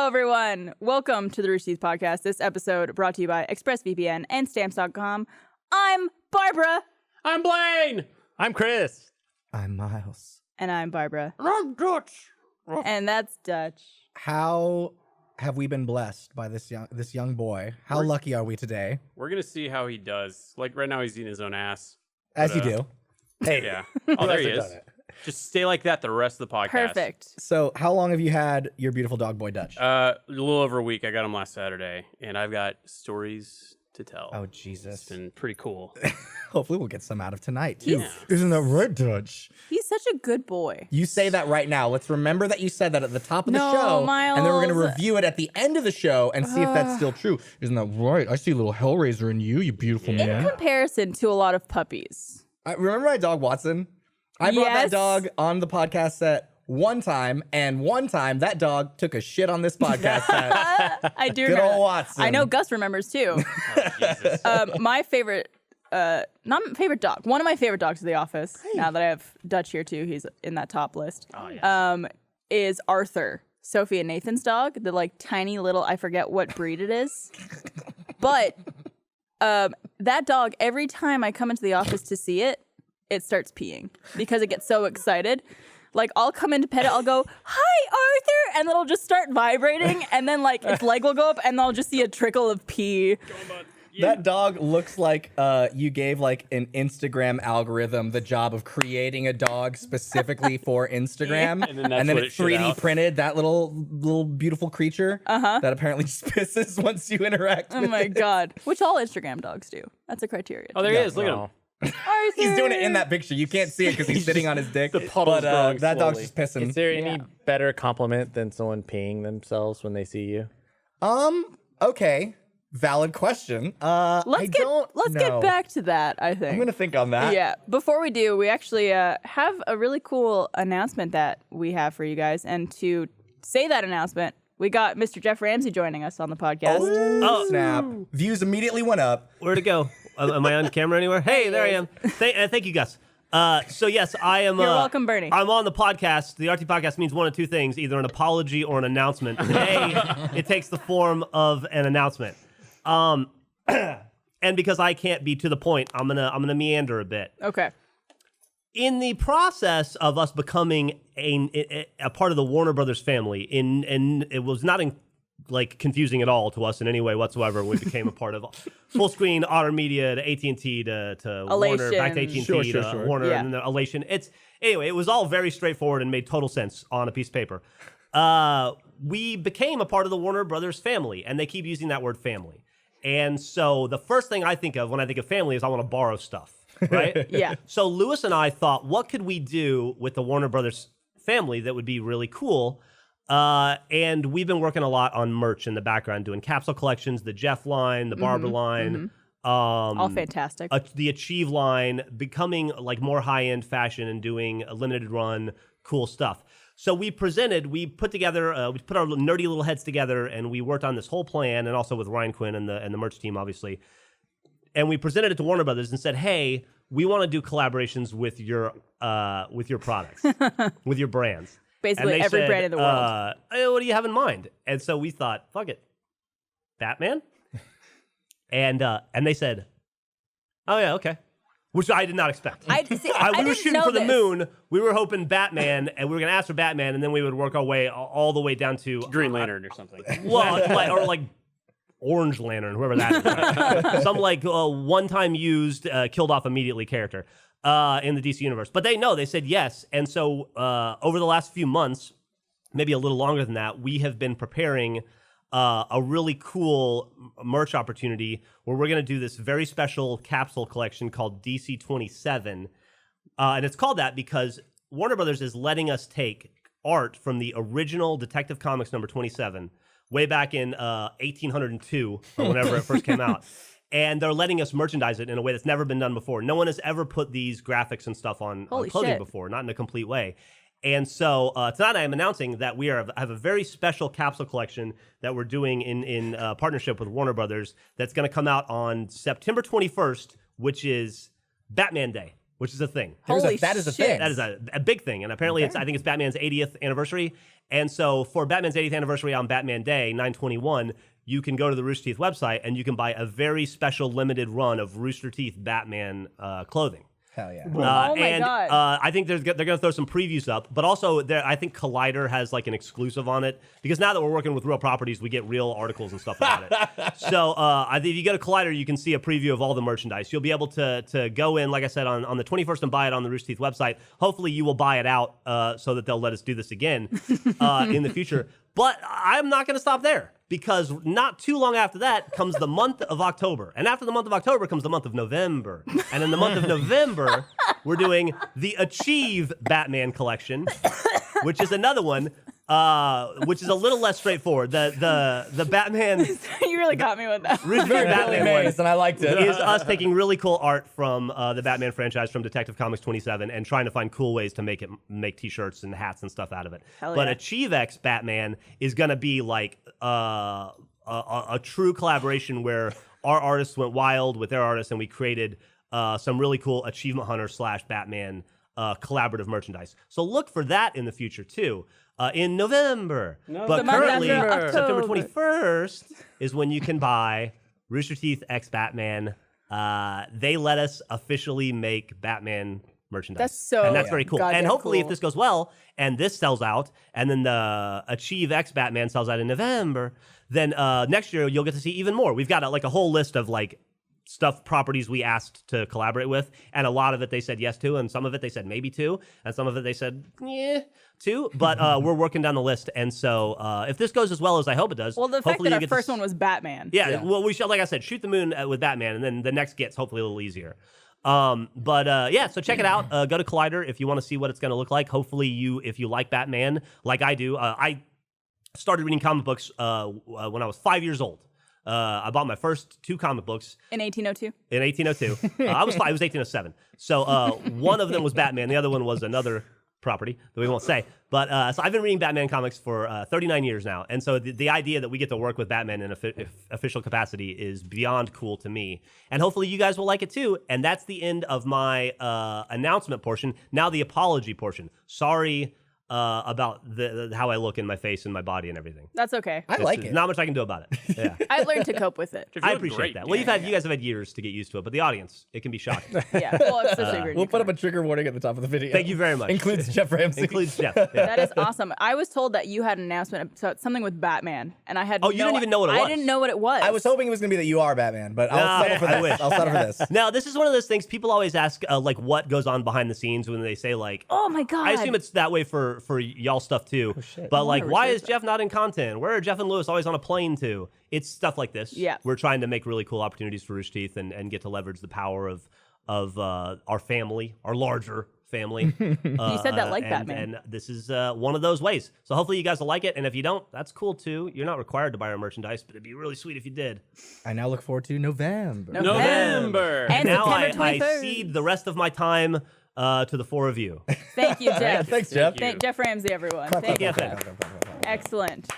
Hello, everyone. Welcome to the Rooster Teeth podcast. This episode brought to you by ExpressVPN and Stamps.com. I'm Barbara. I'm Blaine. I'm Chris. I'm Miles. And I'm Barbara. I'm Dutch. And that's Dutch. How have we been blessed by this young boy? How lucky are we today? We're going to see how he does. Like right now he's eating his own ass. As you do. Hey. Yeah. Oh, there he is. Just stay like that the rest of the podcast. Perfect. So how long have you had your beautiful dog boy, Dutch? A little over a week. I got him last Saturday, and I've got stories to tell. Oh, Jesus. It's been pretty cool. Hopefully we'll get some out of tonight, too. Yeah. Isn't that right, Dutch? He's such a good boy. You say that right now. Let's remember that you said that at the top of the No, show. Miles. And then we're going to review it at the end of the show and see if that's still true. Isn't that right? I see a little Hellraiser in you, you beautiful In man. comparison to a lot of puppies. Remember my dog, Watson? I brought that dog on the podcast set one time, and one time that dog took a shit on this podcast set. I do Good remember. old Watson. I know Gus remembers too. Oh, Jesus. My favorite, not my favorite dog. One of my favorite dogs in the office. Now that I have Dutch here too, he's in that top list. Oh, yes. Is Arthur, Sophie and Nathan's dog. The like tiny little, I forget what breed it is, but that dog. Every time I come into the office to see it, it starts peeing because it gets so excited. Like, I'll come in to pet it, I'll go, "Hi, Arthur," and then it'll just start vibrating, and then, like, its leg will go up, and I'll just see a trickle of pee. That dog looks like you gave, like, an Instagram algorithm the job of creating a dog specifically for Instagram, And then it what it shit 3D out. printed that little beautiful creacher that apparently just pisses once you interact Oh with my it. God. Which all Instagram dogs do. That's a criteria. Oh, there he is. Look at him. Arthur! He's doing it in that picture. You can't see it because he's sitting on his dick. The puddle's but growing that dog's slowly. just pissing. Is there any better compliment than someone peeing themselves when they see you? Okay. Valid question. Let's get back to that, I think. I'm gonna think on that. Yeah. Before we do, we actually have a really cool announcement that we have for you guys. And to say that announcement, we got Mr. Jeff Ramsey joining us on the podcast. Oh, snap. Views immediately went up. Where'd it go? Am I on camera anywhere? Hey, there I am. Thank you, Gus. So yes, I am. You're welcome, Bernie. I'm on the podcast. The RT podcast means one of two things: either an apology or an announcement. Today, it takes the form of an announcement. And because I can't be to the point, I'm gonna meander a bit. Okay. In the process of us becoming a part of the Warner Brothers family, and it was not like confusing at all to us in any way whatsoever. We became a part of full screen, Otter Media, to AT&T, to Warner, back to AT&T, to Warner, Yeah. and then Elation. Anyway, it was all very straightforward and made total sense on a piece of paper. We became a part of the Warner Brothers family, and they keep using that word family. And so the first thing I think of when I think of family is I want to borrow stuff, right? Yeah. So Lewis and I thought, what could we do with the Warner Brothers family that would be really cool? And we've been working a lot on merch in the background, doing capsule collections, the Jeff line, the Barbara line, All fantastic. the Achieve line, becoming like more high-end fashion and doing a limited run, cool stuff. So we put together, we put our nerdy little heads together, and we worked on this whole plan, and also with Ryan Quinn and the merch team, obviously. And we presented it to Warner Brothers and said, "Hey, we want to do collaborations with your products, with your brands." Basically And they every said, brand in the world. "Hey, what do you have in mind?" And so we thought, fuck it, Batman? and they said, "Oh yeah, okay." Which I did not expect. I we didn't were shooting know for the this. moon. We were hoping Batman, and we were going to ask for Batman, and then we would work our way all the way down to Green Lantern or something. well, like Orange Lantern, whoever that is. Some like one-time used, killed off immediately character in the DC universe. But they said yes. And so over the last few months, maybe a little longer than that, we have been preparing a really cool merch opportunity where we're going to do this very special capsule collection called DC 27. And it's called that because Warner Brothers is letting us take art from the original Detective Comics number 27, way back in 1802, or whenever it first came out. And they're letting us merchandise it in a way that's never been done before. No one has ever put these graphics and stuff on clothing shit. before, not in a complete way. And so tonight I am announcing that we have a very special capsule collection that we're doing in partnership with Warner Brothers that's going to come out on September 21st, which is Batman Day, which is a thing. Holy that is a shit. thing. That is a big thing. And apparently I think it's Batman's 80th anniversary. And so for Batman's 80th anniversary on Batman Day, 9/21, you can go to the Rooster Teeth website and you can buy a very special limited run of Rooster Teeth Batman clothing. Hell yeah. Oh my God. I think they're going to throw some previews up, but also I think Collider has like an exclusive on it because now that we're working with real properties, we get real articles and stuff about it. So I think if you go to Collider, you can see a preview of all the merchandise. You'll be able to go in, like I said, on the 21st and buy it on the Rooster Teeth website. Hopefully you will buy it out so that they'll let us do this again in the future. But I'm not going to stop there because not too long after that comes the month of October. And after the month of October comes the month of November. And in the month of November, we're doing the Achieve Batman collection, which is another one, which is a little less straightforward. The Batman... You really got me with that. Rooster Teeth Batman one and I liked it. is us taking really cool art from the Batman franchise from Detective Comics 27 and trying to find cool ways to make t-shirts and hats and stuff out of it. Hell But yeah. Achieve X Batman is going to be like a true collaboration where our artists went wild with their artists and we created some really cool Achievement Hunter / Batman collaborative merchandise. So look for that in the future too. In November. But The month currently, after September October. 21st is when you can buy Rooster Teeth X Batman. They let us officially make Batman merchandise. That's so and that's very cool. goddamn And hopefully, if cool. this goes well and this sells out, and then the Achieve X Batman sells out in November, then next year you'll get to see even more. We've got a whole list of properties we asked to collaborate with, and a lot of it they said yes to, and some of it they said maybe to, and some of it they said yeah to, but we're working down the list, and so if this goes as well as I hope it does, Well, the fact hopefully that you our get to first one was Batman. yeah, well, we should, like I said, shoot the moon with Batman, and then the next gets hopefully a little easier. Yeah, so check it out. Go to Collider if you want to see what it's going to look like. Hopefully if you like Batman, like I do. I started reading comic books when I was 5 years old. I bought my first 2 comic books In 1802. in 1802. I was 1807. So one of them was Batman. The other one was another property that we won't say. But so I've been reading Batman comics for 39 years now. And so the idea that we get to work with Batman in official capacity is beyond cool to me. And hopefully you guys will like it too. And that's the end of my announcement portion. Now the apology portion. Sorry about how I look in my face and my body and everything. That's okay. I like it. Not much I can do about it. Yeah. I learned to cope with it. I appreciate that. Well, you guys have had years to get used to it, but the audience, it can be shocking. Yeah. Well, especially if you're We'll put up a trigger warning at the top of the video. Thank you very much. Includes Jeff Ramsey. Includes Jeff. Yeah. That is awesome. I was told that you had an announcement about something with Batman, and I had Oh, you didn't even know what it was? I didn't know what it was. I was hoping it was going to be that you are Batman, but I'll Nah, settle for I this. wish. I'll settle for this. Now, this is one of those things people always ask, what goes on behind the scenes when they say, Oh my god. I assume it's that way for y'all stuff too. shit. But wanna why research is Jeff not in content? Where are Jeff and Lewis always on a plane to? It's stuff like this. Yeah. We're trying to make really cool opportunities for Rooster Teeth and get to leverage the power of our family, our larger family. You said that like Batman. And this is one of those ways. So hopefully you guys will like it. And if you don't, that's cool too. You're not required to buy our merchandise, but it'd be really sweet if you did. I now look forward to November. November. And Now September I 23rd. cede the rest of my time to the 4 of you. Thank you, Jeff. Thanks, Jeff. you. Jeff Ramsey, everyone. Thank you. Yeah, Jeff. thanks. Excellent.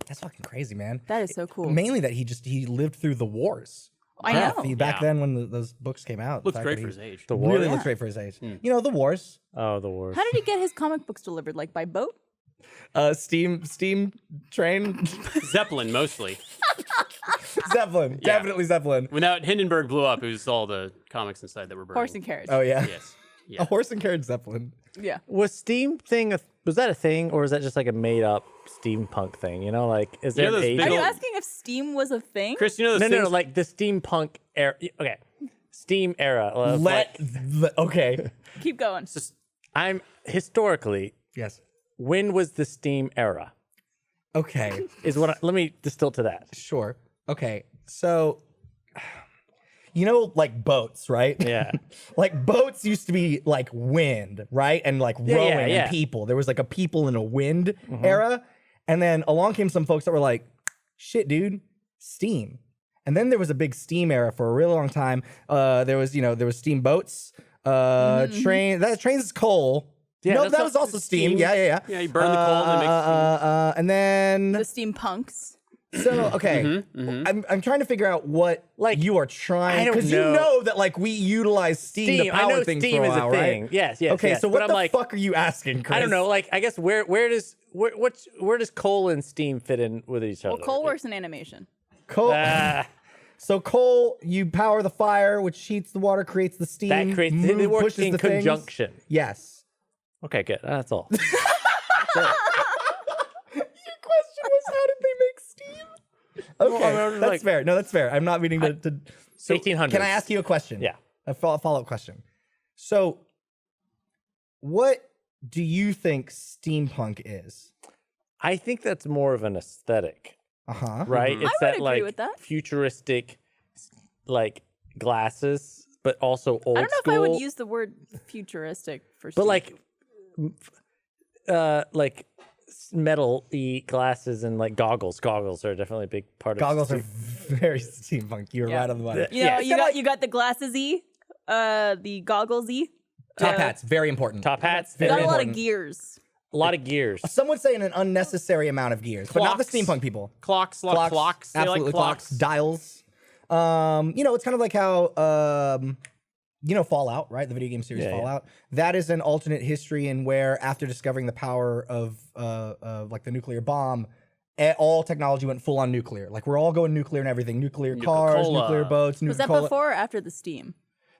That's fucking crazy, man. That is so cool. Mainly that he lived through the wars. I know. Back Yeah. then when those books came out. the Looks fact great that for he his age. The war. Really looks great for his age. You know, the wars. Oh, the war. How did he get his comic books delivered? Like by boat? Steam train. Zeppelin, mostly. Zeppelin. Yeah. Definitely Zeppelin. When Hindenburg blew up, it was all the comics inside that were burning. Horse and carriage. Oh, yeah. Yes. A Yeah. horse and carriage Zeppelin. Yeah. Was Steam thing was that a thing, or is that just like a made up steampunk thing? You know, like is You know there those an age? big Are you old- asking if Steam was a thing? Chris, you know those No, things? like the steampunk era. Okay, Steam era. Okay. Keep going. I'm historically. Yes. When was the Steam era? Okay. Is what? Let me distill to that. Sure. Okay. So, you know, like boats, right? Yeah. Like boats used to be like wind, right? And like Yeah, rowing yeah, yeah. and people. There was like a people and a wind era. And then along came some folks that were like, shit, dude, steam. And then there was a big steam era for a really long time. There was steamboats, trains is coal. Yeah, no, that's that not- was also steam. steam. Yeah. Yeah, you burn the coal and it makes steam. And then The steampunks. So okay, I'm trying to figure out what Like, you are trying I don't because you know. know that like we utilize Steam to I power know things Steam for a is while, a thing. right? Yes, yes. Okay, yes. so But what I'm the like, fuck are you asking, Chris? I don't know. Like, I guess where does coal and steam fit in with each other? Well, coal works in animation. Coal. Ah, So coal, you power the fire, which heats the water, creates the steam. that creates it works pushes in the things. conjunction. Yes. Okay, good. That's all. Your question was, how did they make steam? Okay, I was that's like- fair. No, that's fair. I'm not meaning to. So 1800s. Can I ask you a question? Yeah. A follow-up question. So, what do you think steampunk is? I think that's more of an aesthetic, Uh-huh. right? It's would that agree like with that. futuristic, like glasses, but also old I don't know school. if I would use the word futuristic for. but steampunk. like metal-y glasses and like goggles. Goggles are definitely a big part of Goggles are steam. very steampunk. You were Yeah. right on the money. You know, Yeah. you got the glasses-y, the goggles-y. Top hats, very important. Top hats, You got Very a lot of important. gears. a lot of gears. Some would say an unnecessary amount of gears, but not the Clocks. steampunk people. Clocks, a lot of clocks. They absolutely like clocks. dials. It's kind of like how Fallout, right? The video game series Yeah, yeah. Fallout. That is an alternate history in where after discovering the power of like the nuclear bomb, all technology went full on nuclear. Like we're all going nuclear and everything. Nuclear cars, Nuka-Cola. nuclear boats, Was that Nuka-Cola. before or after the steam?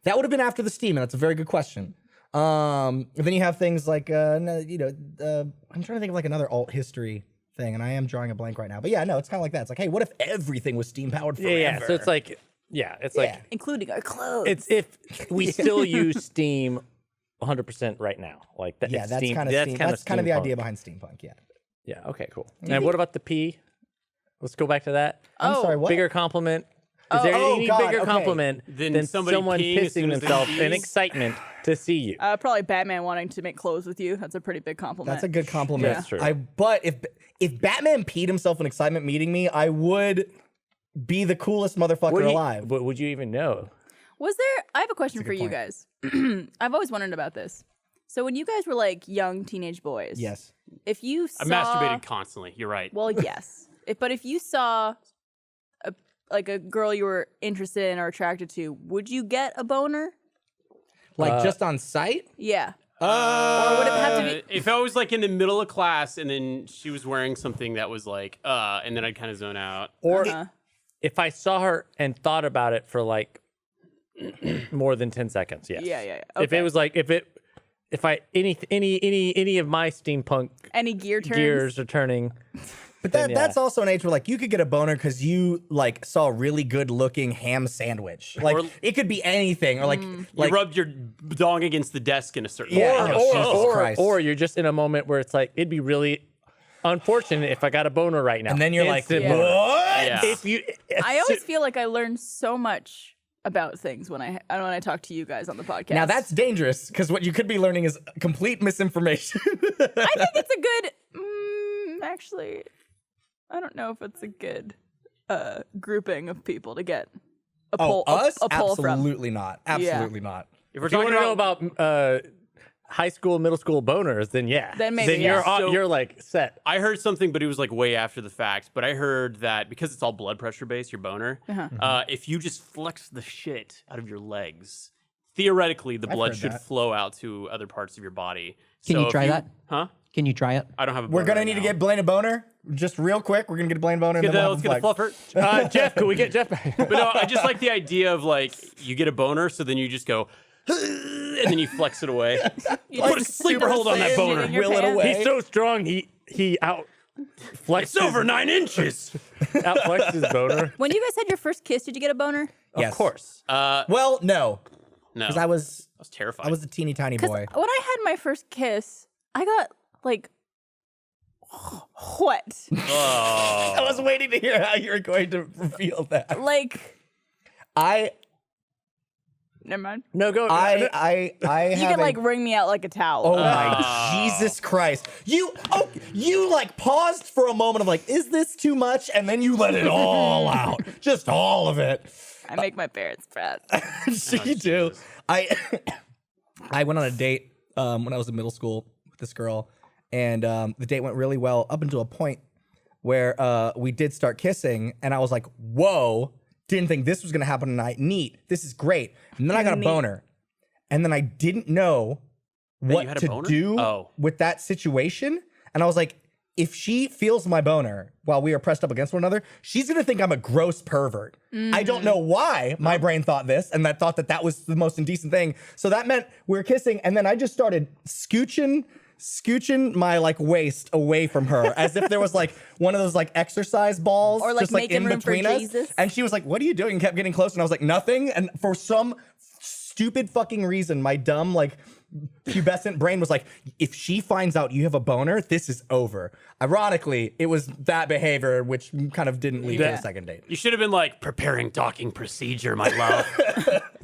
That would have been after the steam, and that's a very good question. Then you have things like I'm trying to think of like another alt history thing, and I am drawing a blank right now. But yeah, no, it's kind of like that. It's like, hey, what if everything was steam powered forever? Yeah. So it's like, it's like Including our clothes. it's if we still use steam 100% right now. Like that. Yeah, it's that's steam, kind of that's kind of the steampunk. idea behind steampunk. Yeah. Yeah. Okay. Cool. And what about the P? Let's go back to that. I'm Oh. sorry. What? Bigger compliment. Is there Oh, any God, bigger okay. compliment Than than somebody someone peeing as pissing soon as they themselves in pee? excitement to see you? Probably Batman wanting to make clothes with you. That's a pretty big compliment. That's a good compliment. That's true. But if Batman peed himself in excitement meeting me, I would be the coolest motherfucker alive. But would you even know? Was there? I have a question for good you point. guys. I've always wondered about this. So when you guys were like young teenage boys, Yes. if you saw, I masturbated constantly. You're right. well, yes. But if you saw a girl you were interested in or attracted to, would you get a boner? Like just on sight? Yeah. Or would it have to be? If I was like in the middle of class and then she was wearing something that was like, and then I'd kind of zone out. Or Uh-huh. if I saw her and thought about it for like more than 10 seconds, yes. Yeah. If it was like if I any of my steampunk Any gear turns? gears are turning, But Then, that's also an age where like you could get a boner because you like saw a really good looking ham sandwich. Like Or- it could be anything, or like You like rubbed your dong against the desk in a certain Yeah. way. Jesus Christ. or you're just in a moment where it's like it'd be really unfortunate if I got a boner right now. and then you're Instant like, boner. what? Yeah. If you, I always feel like I learn so much about things when I talk to you guys on the podcast. Now that's dangerous because what you could be learning is complete misinformation. I think it's a good. Actually, I don't know if it's a good grouping of people to get a poll. us? A poll from. Absolutely not. Absolutely not. If we're if you want talking to know about high school, middle school boners, then yeah. Then maybe, Then yeah. So- you're like set. I heard something, but it was like way after the fact. But I heard that because it's all blood pressure based, your boner, if you just flex the shit out of your legs, theoretically the blood heard should that. flow out to other parts of your body. Can So you if try that? Huh? Can you try it? I don't have a. We're boner gonna right need to now. get Blaine a boner just real quick. We're gonna get Blaine a boner. And Get then the, we'll let's get the have a fluffer. Jeff, could we get Jeff back? But no, I just like the idea of like you get a boner, so then you just go, and then you flex it away. You Put a just sleeper hold on that shit boner. in your Will it pants. away. He's so strong. He out flexed. It's over 9 inches. Out flexed his boner. When you guys had your first kiss, did you get a boner? Yes. Of course. Well, no, No, because I was terrified. I was a teeny tiny Because boy. when I had my first kiss, I got like what? Oh. I was waiting to hear how you were going to reveal that. Like, I never mind. No, go. I You have can like wring me out like a towel. Oh my Jesus Christ! You like paused for a moment of like, is this too much? And then you let it all out, just all of it. I make my parents proud. So you do. I went on a date when I was in middle school with this girl, and the date went really well up until a point where we did start kissing, and I was like, whoa, didn't think this was gonna happen tonight. Neat, this is great. And then I got a boner, and then I didn't know you what had a to boner? do Oh. with that situation, and I was like, if she feels my boner while we are pressed up against one another, she's gonna think I'm a gross pervert. I don't know why my brain thought this, and that thought that was the most indecent thing. So that meant we were kissing, and then I just started scooching my like waist away from her as if there was like one of those like exercise balls Or, like, just like making in room for between us. Jesus. And she was like, "What are you doing?" And kept getting close, and I was like, "Nothing." And for some stupid fucking reason, my dumb like pubescent brain was like, if she finds out you have a boner, this is over. Ironically, it was that behavior which kind of didn't lead to the second date. You should have been like preparing docking procedure, my love.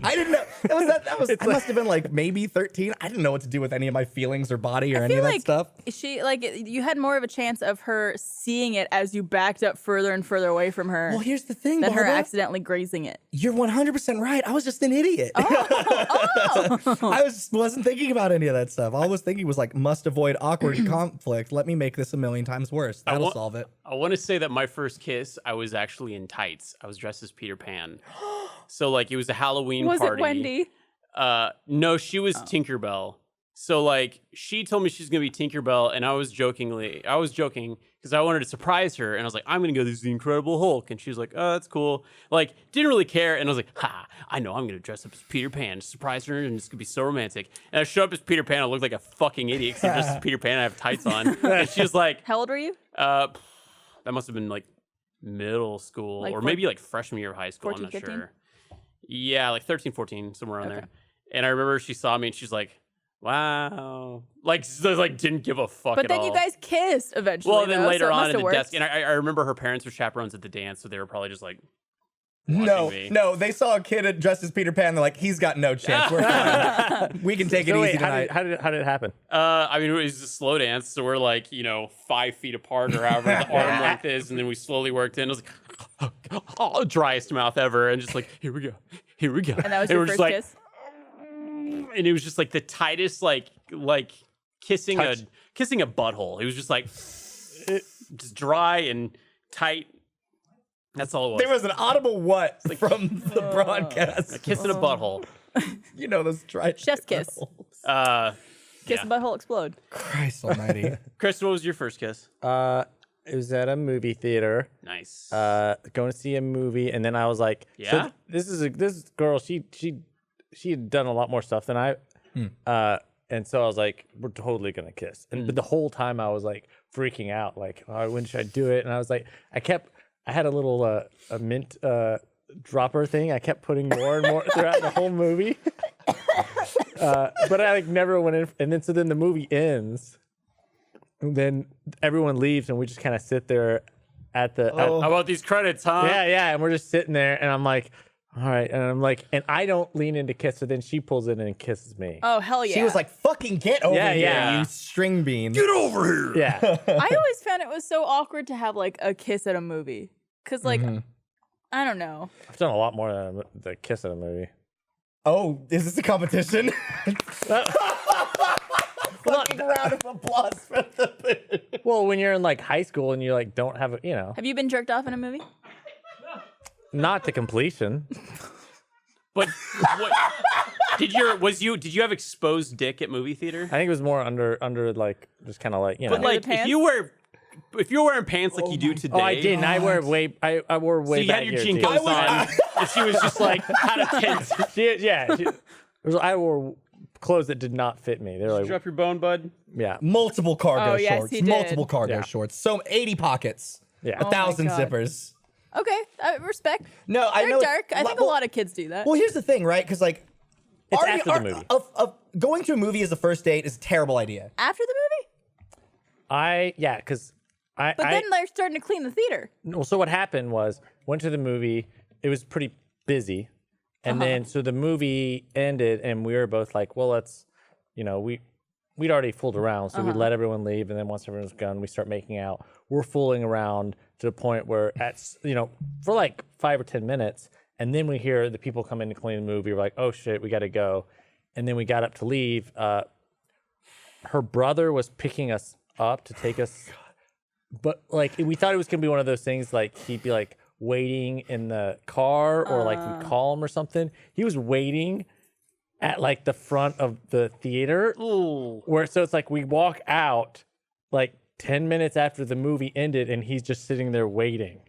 I didn't know. I must have been like maybe 13. I didn't know what to do with any of my feelings or body or any of that stuff. She you had more of a chance of her seeing it as you backed up further and further away from her Well, here's the thing, than her Barbara. accidentally grazing it. You're 100% right. I was just an idiot. I wasn't thinking about any of that stuff. All I was thinking was like, must avoid awkward conflict. Let me make this a million times worse. That'll solve it. I want to say that my first kiss, I was actually in tights. I was dressed as Peter Pan. So like it was a Halloween Was party. it Wendy? No, she was Tinkerbell. So like she told me she's gonna be Tinkerbell, and I was joking because I wanted to surprise her, and I was like, I'm gonna go this is the Incredible Hulk, and she was like, oh, that's cool. Like didn't really care, and I was like, ha, I know I'm gonna dress up as Peter Pan, surprise her, and it's gonna be so romantic. And I showed up as Peter Pan, I looked like a fucking idiot because I'm dressed as Peter Pan, I have tights on, and she was like, How old were you? that must have been like middle school Like or maybe like freshman year of high school. 14, I'm not 15? sure. Yeah, like 13, 14, somewhere around there. And I remember she saw me and she's like, wow. Like didn't give a fuck But at then all. you guys kissed eventually. well, then though, later so it on must at have the worked. desk, and I remember her parents were chaperones at the dance, so they were probably just like, watching me. No, they saw a kid dressed as Peter Pan. They're like, he's got no chance. We're fine. We can take it So easy wait, tonight. how did it happen? I mean, it was a slow dance, so we're like, 5 feet apart or however the arm length is, and then we slowly worked in. It was like, driest mouth ever, and just like, here we go. And that was we're your just first like, kiss? and it was just like the tightest, like kissing Touch. a butthole. It was just like, just dry and tight. That's all it was. There was an audible what from the broadcast. a kiss in a butthole. You know those dry Chef's kiss. Kiss Yeah. and butthole explode. Christ almighty. Chris, what was your first kiss? It was at a movie theater. Nice. Going to see a movie, and then I was like, Yeah? So this girl, she had done a lot more stuff than I, and so I was like, we're totally gonna kiss. And but the whole time I was like freaking out, like, oh, when should I do it? And I was like, I had a little a mint dropper thing. I kept putting more and more throughout the whole movie, but I like never went in. And then the movie ends. And then everyone leaves, and we just kind of sit there at the. How about these credits, huh? Yeah, and we're just sitting there, and I'm like, all right, and I'm like, and I don't lean in to kiss, so then she pulls in and kisses me. Oh, hell yeah. She was like, fucking get over Yeah, here, yeah. you string bean. Get over here. Yeah, I always found it was so awkward to have like a kiss at a movie. Because, like, I don't know. I've done a lot more than the kiss in a movie. Oh, is this a competition? Fucking round of applause for the Well, when you're in like high school and you like don't have Have you been jerked off in a movie? not to completion. But what, did you have exposed dick at movie theater? I think it was more under like just kind of like But Under like the pants? if you're wearing pants like you do today. Oh, I didn't. I wore way So you back had your here, too. jinkos on, and she was just like out of tent. I wore clothes that did not fit me. They were like, Drop your bone, bud. yeah, multiple cargo Oh, yes, shorts. he did. Multiple cargo Yeah. shorts. So 80 pockets. yeah. 1,000 God. zippers. Okay, respect. No, I They're know. dark. I think a lot of kids do that. Well, here's the thing, right? Because like, It's after the movie. Going to a movie as a first date is a terrible idea. After the movie? Because But then they're starting to clean the theater. well, so what happened was went to the movie. It was pretty busy, and then so the movie ended, and we were both like, well, let's, we'd already fooled around, so we let everyone leave, and then once everyone's gone, we start making out. We're fooling around to the point where for like 5 or 10 minutes, and then we hear the people come in to clean the movie. We're like, oh shit, we got to go, and then we got up to leave. Her brother was picking us up to take us but like we thought it was gonna be one of those things like he'd be like waiting in the car or like we'd call him or something. He was waiting at like the front of the theater. Ooh. Where so it's like we walk out like 10 minutes after the movie ended and he's just sitting there waiting.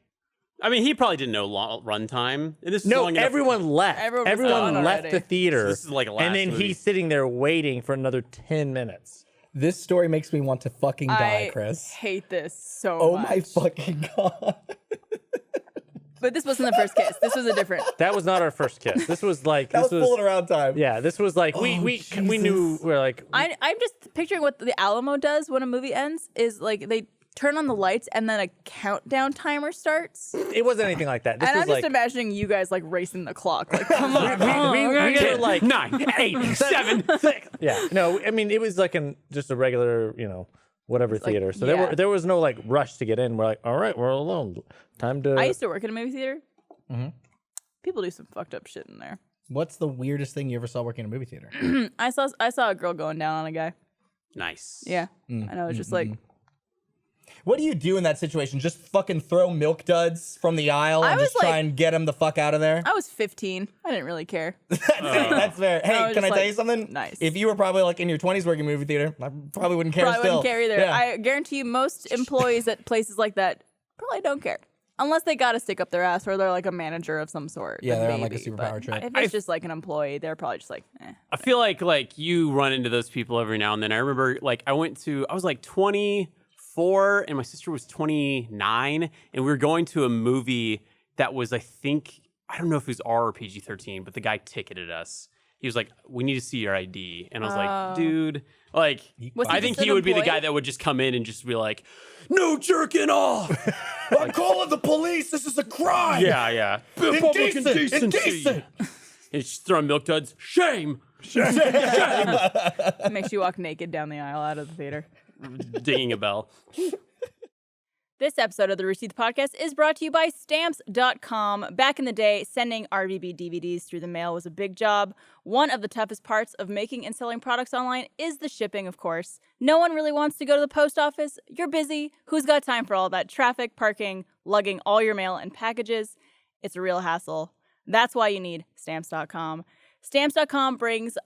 I mean, he probably didn't know runtime. And this is No, long enough- everyone left. Everyone was Everyone gone left already. the theater. So this is like a last and then movie. he's sitting there waiting for another 10 minutes. This story makes me want to fucking die, I Chris. hate this so Oh much. my fucking god. But this wasn't the first kiss. This was a different. That was not our first kiss. This was like That this was fooling around time. Yeah, this was like we knew we're like I'm just picturing what the Alamo does when a movie ends is like they turn on the lights and then a countdown timer starts. it wasn't anything like that. This And was I'm just like imagining you guys like racing the clock. Like, come on. we were like 9, 8, 7, 6. yeah. No, I mean it was like just a regular, whatever theater. So yeah. there was no like rush to get in. We're like, all right, we're alone. Time to I used to work in a movie theater. People do some fucked up shit in there. What's the weirdest thing you ever saw working in a movie theater? I saw a girl going down on a guy. Nice. Yeah. I know. It's just like What do you do in that situation? Just fucking throw milk duds from the aisle I and was just try like- and get him the fuck out of there? I was 15. I didn't really care. That's fair. Hey, I was can I just tell like, you something? nice. If you were probably like in your 20s working in a movie theater, I probably wouldn't care Probably still. wouldn't care either. Yeah. I guarantee you, most employees at places like that probably don't care. Unless they got to stick up their ass or they're like a manager of some sort. Yeah, then they're on, like, a maybe. superpower But trip. If it's just like an employee, they're probably just like, eh. I feel like you run into those people every now and then. I remember like I was like 24 and my sister was 29 and we were going to a movie that was I don't know if it was R or PG-13, but the guy ticketed us. He was like, "We need to see your ID," and I was like, "Dude, like, Was he I think just he an would be the employee? guy that would just come in and just be like, no jerking off." I'm calling the police. This is a crime. Yeah. Public indecency. And just throwing milk duds. Shame. Makes you walk naked down the aisle out of the theater. Dinging a bell. This episode of the Rooster Teeth Podcast is brought to you by Stamps.com. Back in the day, sending RVB DVDs through the mail was a big job. One of the toughest parts of making and selling products online is the shipping, of course. No one really wants to go to the post office. You're busy. Who's got time for all that traffic, parking, lugging all your mail and packages? It's a real hassle. That's why you need Stamps.com. Stamps.com brings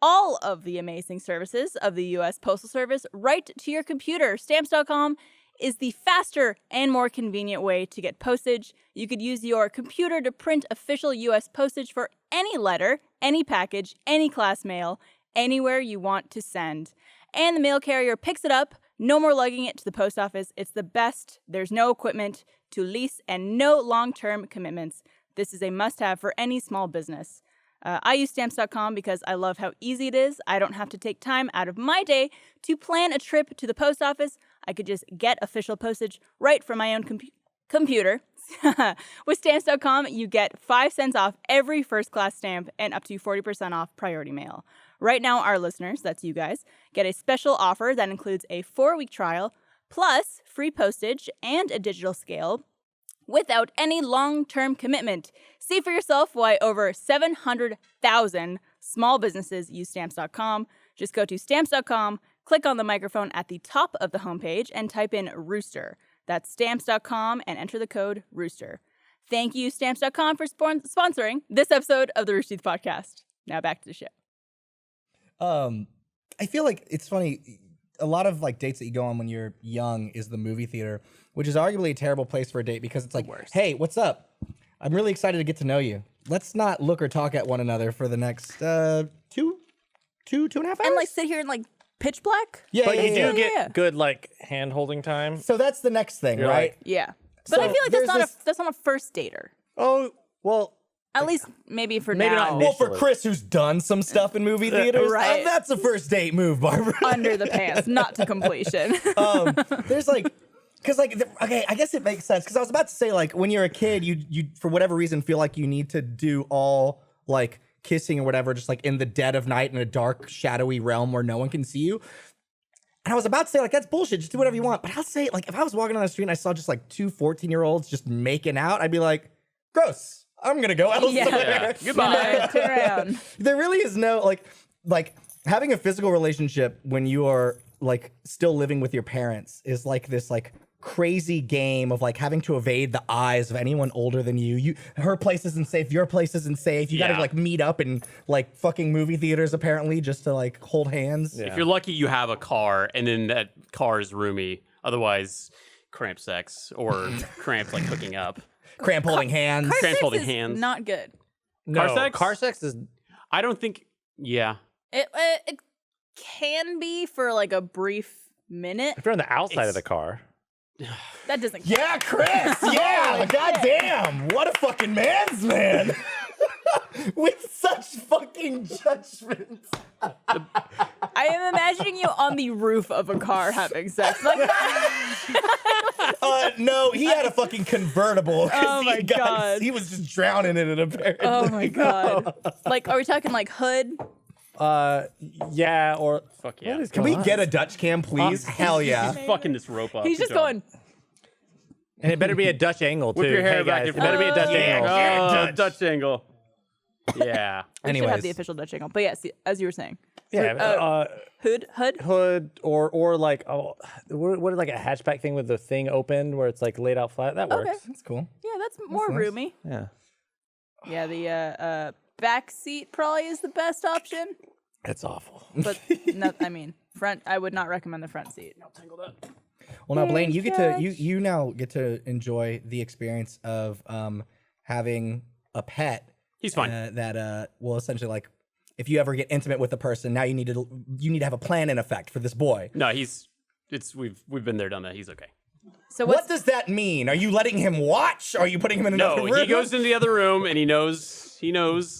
all of the amazing services of the U.S. Postal Service right to your computer. Stamps.com is the faster and more convenient way to get postage. You could use your computer to print official U.S. postage for any letter, any package, any class mail, anywhere you want to send. And the mail carrier picks it up. No more lugging it to the post office. It's the best. There's no equipment to lease and no long-term commitments. This is a must-have for any small business. I use Stamps.com because I love how easy it is. I don't have to take time out of my day to plan a trip to the post office. I could just get official postage right from my own computer. With Stamps.com, you get 5 cents off every first-class stamp and up to 40% off priority mail. Right now, our listeners, that's you guys, get a special offer that includes a 4-week trial, plus free postage and a digital scale, without any long-term commitment. See for yourself why over 700,000 small businesses use Stamps.com. Just go to Stamps.com, click on the microphone at the top of the homepage, and type in Rooster. That's Stamps.com and enter the code Rooster. Thank you, Stamps.com, for sponsoring this episode of the Rooster Teeth Podcast. Now back to the show. I feel like it's funny. A lot of like dates that you go on when you're young is the movie theater, which is arguably a terrible place for a date because it's like, hey, what's up? I'm really excited to get to know you. Let's not look or talk at one another for the next two and a half hours. And like sit here in like pitch black? yeah, but yeah, you yeah. do get Yeah. good like hand holding time. So that's the next thing, You're right? Yeah. But So I feel like that's there's that's not a first dater. Oh well, At least maybe for Maybe now. not Well, for initially. Chris, who's done some stuff in movie theaters, Right. that's a first date move, Barbara. Under the pants, not to completion. There's like, because like, okay, I guess it makes sense. Because I was about to say, like, when you're a kid, you for whatever reason feel like you need to do all like kissing or whatever, just like in the dead of night in a dark, shadowy realm where no one can see you. And I was about to say, like, that's bullshit. Just do whatever you want. But I'll say, like, if I was walking down the street and I saw just like 2 14-year-olds just making out, I'd be like, gross. I'm gonna go elsewhere. Yeah. Goodbye. Turn around. There really is no like having a physical relationship when you are like still living with your parents is like this like crazy game of like having to evade the eyes of anyone older than you. Her place isn't safe, your place isn't safe. You gotta like meet up in like fucking movie theaters apparently just to like hold hands. If you're lucky, you have a car, and then that car is roomy. Otherwise, cramp sex or cramp like hooking up. Cramp holding hands. Car Cramp sex holding is hands. not good. No, car sex is. I don't think. Yeah. It can be for like a brief minute. If you're on the outside of the car. That doesn't count. Yeah, Chris. Yeah, goddamn. What a fucking man's man. With such fucking judgment. I am imagining you on the roof of a car having sex. Like, No, he had a fucking convertible. 'Cause Oh my God. He was just drowning in it apparently. oh my god. Like, are we talking like hood? Yeah, or Fuck yeah. What is Can going we on? get a Dutch cam, please? Hell yeah. He's fucking this rope up. He's just going. And it better be a Dutch angle too. Whip your hair hey back guys, if it better be a Dutch angle. Oh, Dutch angle. Yeah. We should have Anyways. the official Dutch angle. But yes, as you were saying. Yeah, Hood? hood or like what like a hatchback thing with the thing open where it's like laid out flat. That works. Okay. That's cool. Yeah, that's more nice. roomy. Yeah, Yeah, the back seat probably is the best option. it's awful. But no, I mean, front. I would not recommend the front seat. Well, now Blaine, you get to you now get to enjoy the experience of having a pet. He's fine. That will essentially like if you ever get intimate with a person, now you need to have a plan in effect for this boy. No, we've been there, done that. He's okay. So What what's does that mean? Are you letting him watch? Are you putting him in another No, room? he goes into the other room and he knows.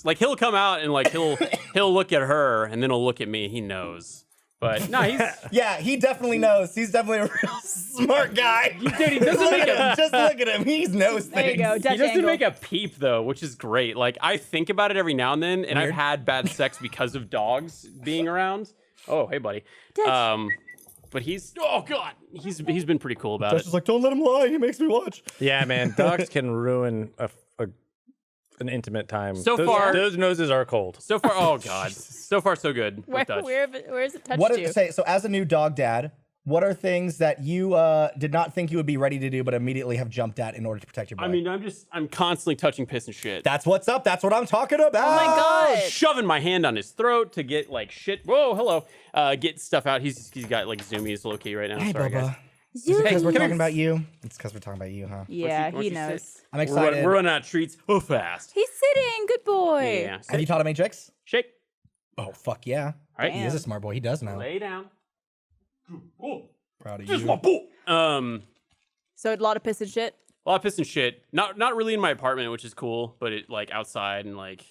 Like he'll come out and like he'll look at her and then he'll look at me. He knows. But no, he's Yeah, he definitely knows. He's definitely a real smart guy. dude. He doesn't make a Just look at him. He knows there you things. go, Dutch He doesn't angle. make a peep though, which is great. Like I think about it every now and then, and I've had bad sex because of dogs being around. Oh, hey, buddy. But he's he's been pretty cool about Josh it. is like, don't let him lie. He makes me watch. Yeah, man, dogs can ruin an intimate time. So far- those noses are cold. So far, oh god, so far so good. Where, With Dutch. where has it touched you? So as a new dog dad, what are things that you did not think you would be ready to do, but immediately have jumped at in order to protect your boy? I mean, I'm constantly touching piss and shit. that's what's up. That's what I'm talking about. Oh my god. Shoving my hand on his throat to get like shit. Whoa, hello. Get stuff out. He's got like zoomies low key right now. Hey, Sorry, Bubba. guys. Is it because we're come talking here. about you? It's because we're talking about you, huh? Yeah, What's he he say? knows. I'm excited. We're running out of treats. Oh, fast. He's sitting. Good boy. Yeah. Have you taught him any tricks? Shake. Oh, fuck yeah. All right. He is a smart boy. He does know. Lay down. Oh, Proud of just you. my boo. So a lot of piss and shit. A lot of piss and shit. Not really in my apartment, which is cool, but it like outside and like,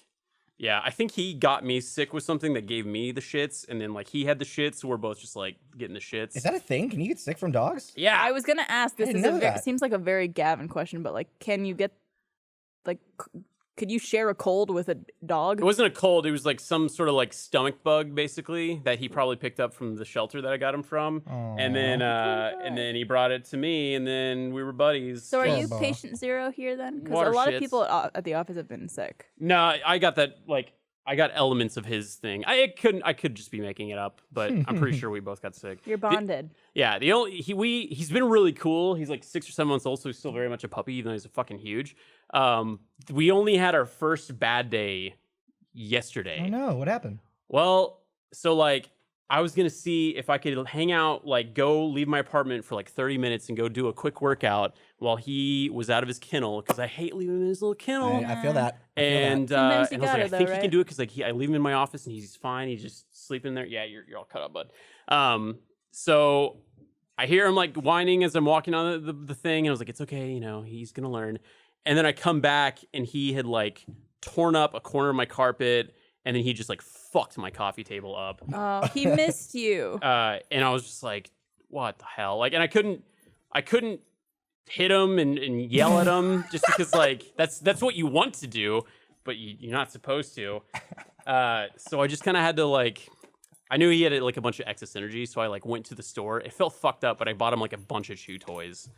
yeah. I think he got me sick with something that gave me the shits, and then like he had the shits, so we're both just like getting the shits. Is that a thing? Can you get sick from dogs? Yeah. I was gonna ask. This didn't is know that. seems like a very Gavin question, but like, can you get like, could you share a cold with a dog? It wasn't a cold. It was like some sort of like stomach bug, basically, that he probably picked up from the shelter that I got him from. And then he brought it to me, and then we were buddies. So are you Bubba. patient zero here then? Because Water a lot shits. of people at the office have been sick. No, I got that. Like, I got elements of his thing. I could just be making it up, but I'm pretty sure we both got sick. You're bonded. Yeah, he's been really cool. He's like 6 or 7 months old, so he's still very much a puppy, even though he's fucking huge. We only had our first bad day yesterday. Oh no, what happened? Well, so like I was gonna see if I could hang out, like go leave my apartment for like 30 minutes and go do a quick workout while he was out of his kennel, because I hate leaving him in his little kennel. I feel that. And, Sometimes you and I was like, gotta I think though, he right? can do it because like I leave him in my office and he's fine. He's just sleeping there. Yeah, you're all cut up, bud. So I hear him like whining as I'm walking on the thing, and I was like, it's okay, he's gonna learn. And then I come back and he had like torn up a corner of my carpet, and then he just like fucked my coffee table up. Oh, he missed you. And I was just like, what the hell? Like, and I couldn't hit him and yell at him just because like that's what you want to do, but you're not supposed to. So I just kind of had to like, I knew he had like a bunch of excess energy, so I like went to the store. It felt fucked up, but I bought him like a bunch of chew toys.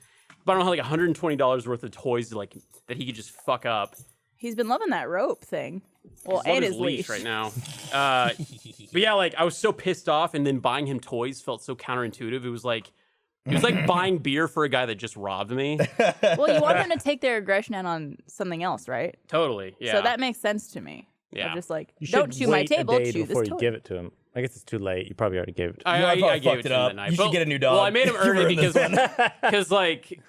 But I don't know, like $120 worth of toys like that he could just fuck up. He's been loving that rope thing. Well, He's on and his leash leash right now. But yeah, like I was so pissed off, and then buying him toys felt so counterintuitive. It was like It was like buying beer for a guy that just robbed me. Well, you want them to take their aggression out on something else, right? Totally. Yeah. So that makes sense to me. Yeah. I'm just like, You don't should chew my wait table, a day chew before this you toy. give it to him. I guess it's too late. You probably already gave it to him. I probably gave fucked it to it him up. the night. You should get a new dog. Well, I made him You earn it ruined this because because like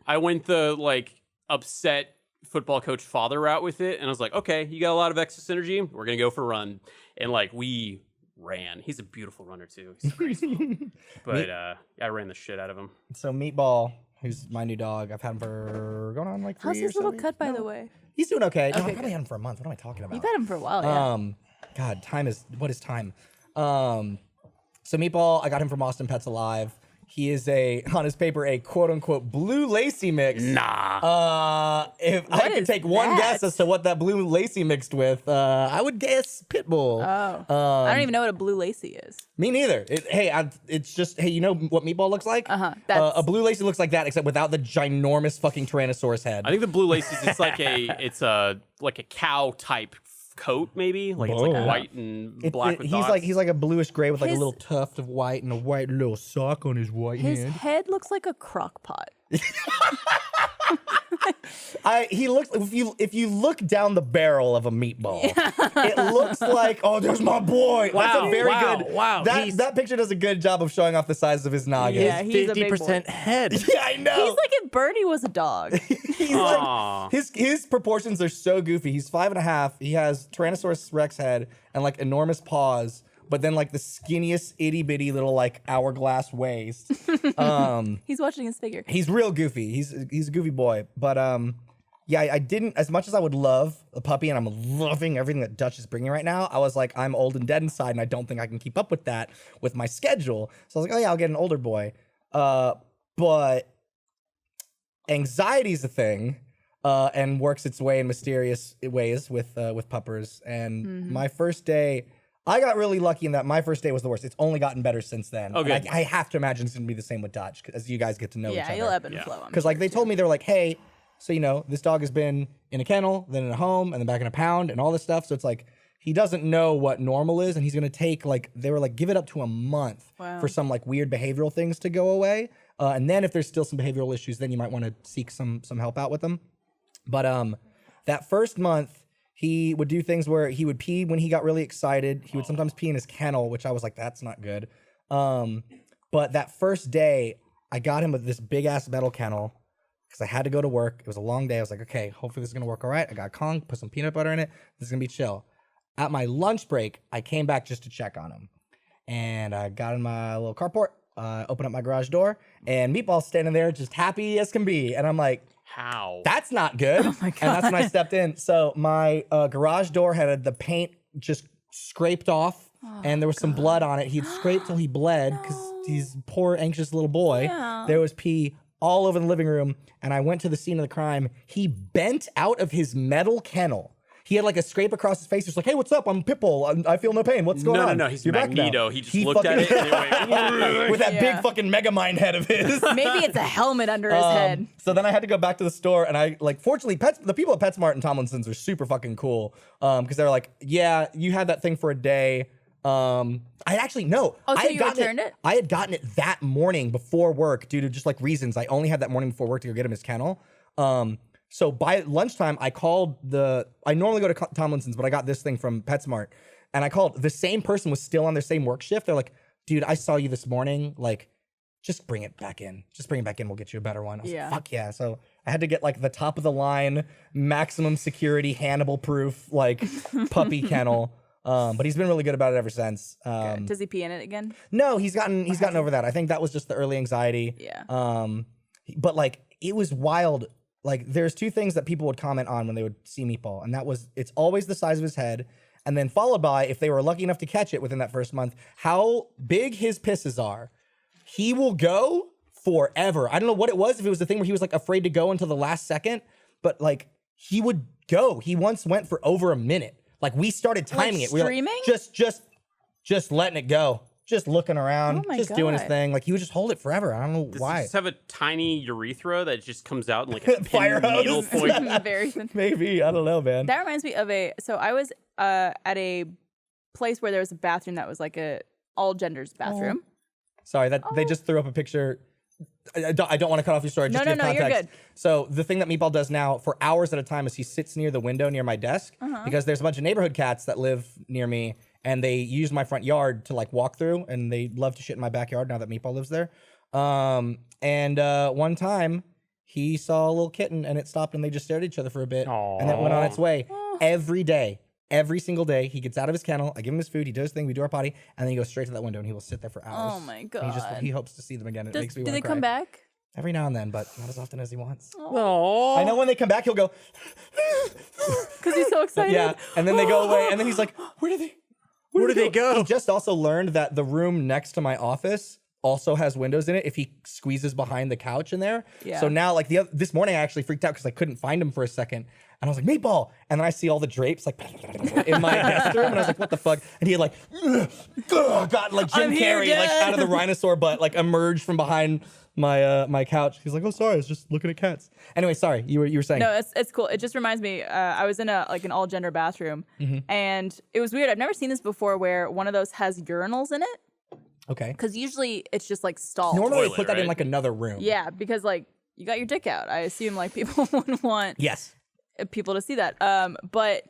I went the like upset football coach father route with it, and I was like, okay, you got a lot of excess energy. We're gonna go for a run, and like we ran. He's a beautiful runner too. He's graceful. But I ran the shit out of him. So Meatball, who's my new dog, I've had him for going on like 3 How's years. his little so cut, by no. the way? He's doing okay. No, Okay, I've probably had him for a month. What am I talking about? You've had him for a while, yeah. God, what is time? So Meatball, I got him from Austin Pets Alive. He is on his paper, a quote unquote blue lacy mix. Nah. If What I could is take one that? guess as to what that blue lacy mixed with, I would guess Pitbull. Oh. I don't even know what a blue lacy is. Me neither. It's just, hey, you know what Meatball looks like? That's- A blue lacy looks like that, except without the ginormous fucking Tyrannosaurus head. I think the blue laces. It's like a cow type coat, maybe. Like it's like white and black with dots. He's like a bluish gray with like a His- little tuft of white and a white little sock on his white His hand. head looks like a crock pot. He looks, if you look down the barrel of a meatball, it looks like, oh, there's my boy. That's a very good. Wow. That picture does a good job of showing off the size of his noggin. Yeah, he's a big boy. 50% head. Yeah, I know. He's like if Birdie was a dog. He's Aw. like his proportions are so goofy. He's 5.5. He has Tyrannosaurus Rex head and like enormous paws, but then like the skinniest itty bitty little like hourglass waist. He's watching his figure. He's real goofy. He's a goofy boy. But yeah, I didn't, as much as I would love a puppy, and I'm loving everything that Dutch is bringing right now. I was like, I'm old and dead inside, and I don't think I can keep up with that with my schedule. So I was like, oh yeah, I'll get an older boy. But anxiety is a thing, and works its way in mysterious ways with puppers. And my first day, I got really lucky in that my first day was the worst. It's only gotten better since then. Okay. And I have to imagine it's gonna be the same with Dutch as you guys get to know each Yeah, other. you'll ebb and flow. Because like they told me, they're like, hey, so you know, this dog has been in a kennel, then in a home, and then back in a pound, and all this stuff. So it's like he doesn't know what normal is, and he's gonna take like, they were like, give it up to a month for some like weird behavioral things to go away, and then if there's still some behavioral issues, then you might want to seek some help out with them. But that first month, he would do things where he would pee when he got really excited. He would sometimes pee in his kennel, which I was like, that's not good. But that first day, I got him with this big ass metal kennel because I had to go to work. It was a long day. I was like, okay, hopefully this is gonna work all right. I got Kong, put some peanut butter in it. This is gonna be chill. At my lunch break, I came back just to check on him. And I got in my little carport, opened up my garage door, and Meatball's standing there just happy as can be. And I'm like, How? that's not good. Oh my God. And that's when I stepped in. So my garage door had the paint just scraped off, and there was some blood on it. He'd scraped till he bled because he's a poor, anxious little boy. Yeah. There was pee all over the living room, and I went to the scene of the crime. He bent out of his metal kennel. He had like a scrape across his face. He was like, hey, what's up? I'm Pitbull. I feel no pain. What's going on? No. He's You're back now." Magneto. He just looked at it and it went, with that big Yeah. fucking Megamind head of his. Maybe it's a helmet under his head. So then I had to go back to the store, and I like, fortunately, the people at PetSmart and Tomlinson's are super fucking cool. Because they're like, yeah, you had that thing for a day. I actually no. Oh, so I had you gotten returned it? I had gotten it that morning before work due to just like reasons. I only had that morning before work to go get him his kennel. So by lunchtime, I normally go to Tomlinson's, but I got this thing from PetSmart, and I called. The same person was still on their same work shift. They're like, dude, I saw you this morning. Like, just bring it back in. Just bring it back in. We'll get you a better one. I was Yeah. like, fuck yeah. So I had to get like the top of the line, maximum security, Hannibal proof, like puppy kennel. But he's been really good about it ever since. Does he pee in it again? No, he's gotten over that. I think that was just the early anxiety. Yeah. But like it was wild. Like there's two things that people would comment on when they would see Meatball, and that was it's always the size of his head, and then followed by, if they were lucky enough to catch it within that first month, how big his pisses are. He will go forever. I don't know what it was, if it was the thing where he was like afraid to go until the last second, but like he would go. He once went for over a minute. Like we started timing it. We were streaming? like, just letting it go. Just looking around, Oh my just doing his God. thing. Like he would just hold it forever. I don't know Does why. he just have a tiny urethra that just comes out in like a Fire pin hose. needle point? Very thin. Maybe, I don't know, man. That reminds me of so I was at a place where there was a bathroom that was like a all genders bathroom. Sorry, that they just threw up a picture. I don't want to cut off your story. Just No, to give no, you're context. good. So the thing that Meatball does now for hours at a time is he sits near the window near my desk because there's a bunch of neighborhood cats that live near me and they use my front yard to like walk through and they love to shit in my backyard now that Meatball lives there. One time he saw a little kitten and it stopped and they just stared at each other for a bit and then it went on its way. Every day. Every single day, he gets out of his kennel. I give him his food. He does his thing. We do our potty, and then he goes straight to that window, and he will sit there for hours. Oh my And god. he hopes to see them again. It makes me Do want they to cry. come back? Every now and then, but not as often as he wants. No. I know when they come back, he'll go, Because he's so excited. yeah, and then they go away, and then he's like, where did they go? He just also learned that the room next to my office also has windows in it if he squeezes behind the couch in there. Yeah. So now, like this morning, I actually freaked out because I couldn't find him for a second. And I was like, Meatball. And then I see all the drapes like in my guest room. And I was like, what the fuck? And he had like, got like Jim I'm here, Carrey, like Dad. out of the rhinosaur butt, like emerged from behind my couch. He's like, oh, sorry, I was just looking at cats. Anyway, sorry, you were saying. No, it's cool. It just reminds me. I was in an all gender bathroom, and it was weird. I've never seen this before, where one of those has urinals in it. Okay. Because usually it's just like stalls. Normally they Toilet, put that in right? like another room. Yeah, because like you got your dick out. I assume like people wouldn't want Yes. people to see that. But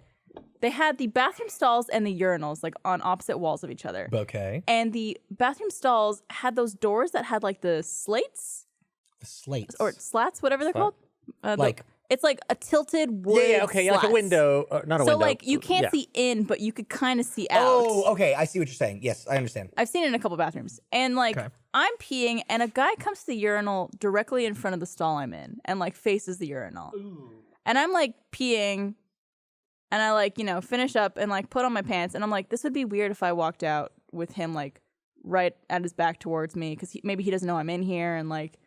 they had the bathroom stalls and the urinals like on opposite walls of each other. Okay. And the bathroom stalls had those doors that had like the slates The slates. or slats, whatever they're called. Like- it's like a tilted wood. Yeah, okay, like a slats. window, not a So window. like you can't Yeah. see in, but you could kind of see out. Oh, okay. I see what you're saying. Yes, I understand. I've seen it in a couple bathrooms. And like Okay. I'm peeing and a guy comes to the urinal directly in front of the stall I'm in and like faces the urinal. And I'm like peeing and I like, finish up and like put on my pants and I'm like, this would be weird if I walked out with him like right at his back towards me because maybe he doesn't know I'm in here and like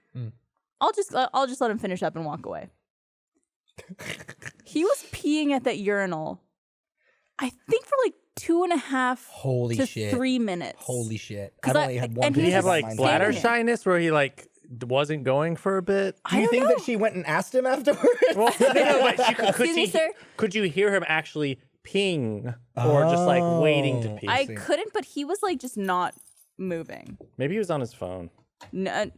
I'll just let him finish up and walk away. He was peeing at that urinal, I think for like 2.5 Holy to shit. 3 minutes. Holy shit. 'Cause I've only had one. and Did he he's have just like Mine. bladder standing there. shyness where he like wasn't going for a bit? Do you think that she went and asked him afterwards? Well, no, but could Excuse me, sir? Could you hear him actually peeing or just like waiting to pee? I couldn't, but he was like just not moving. Maybe he was on his phone. No, I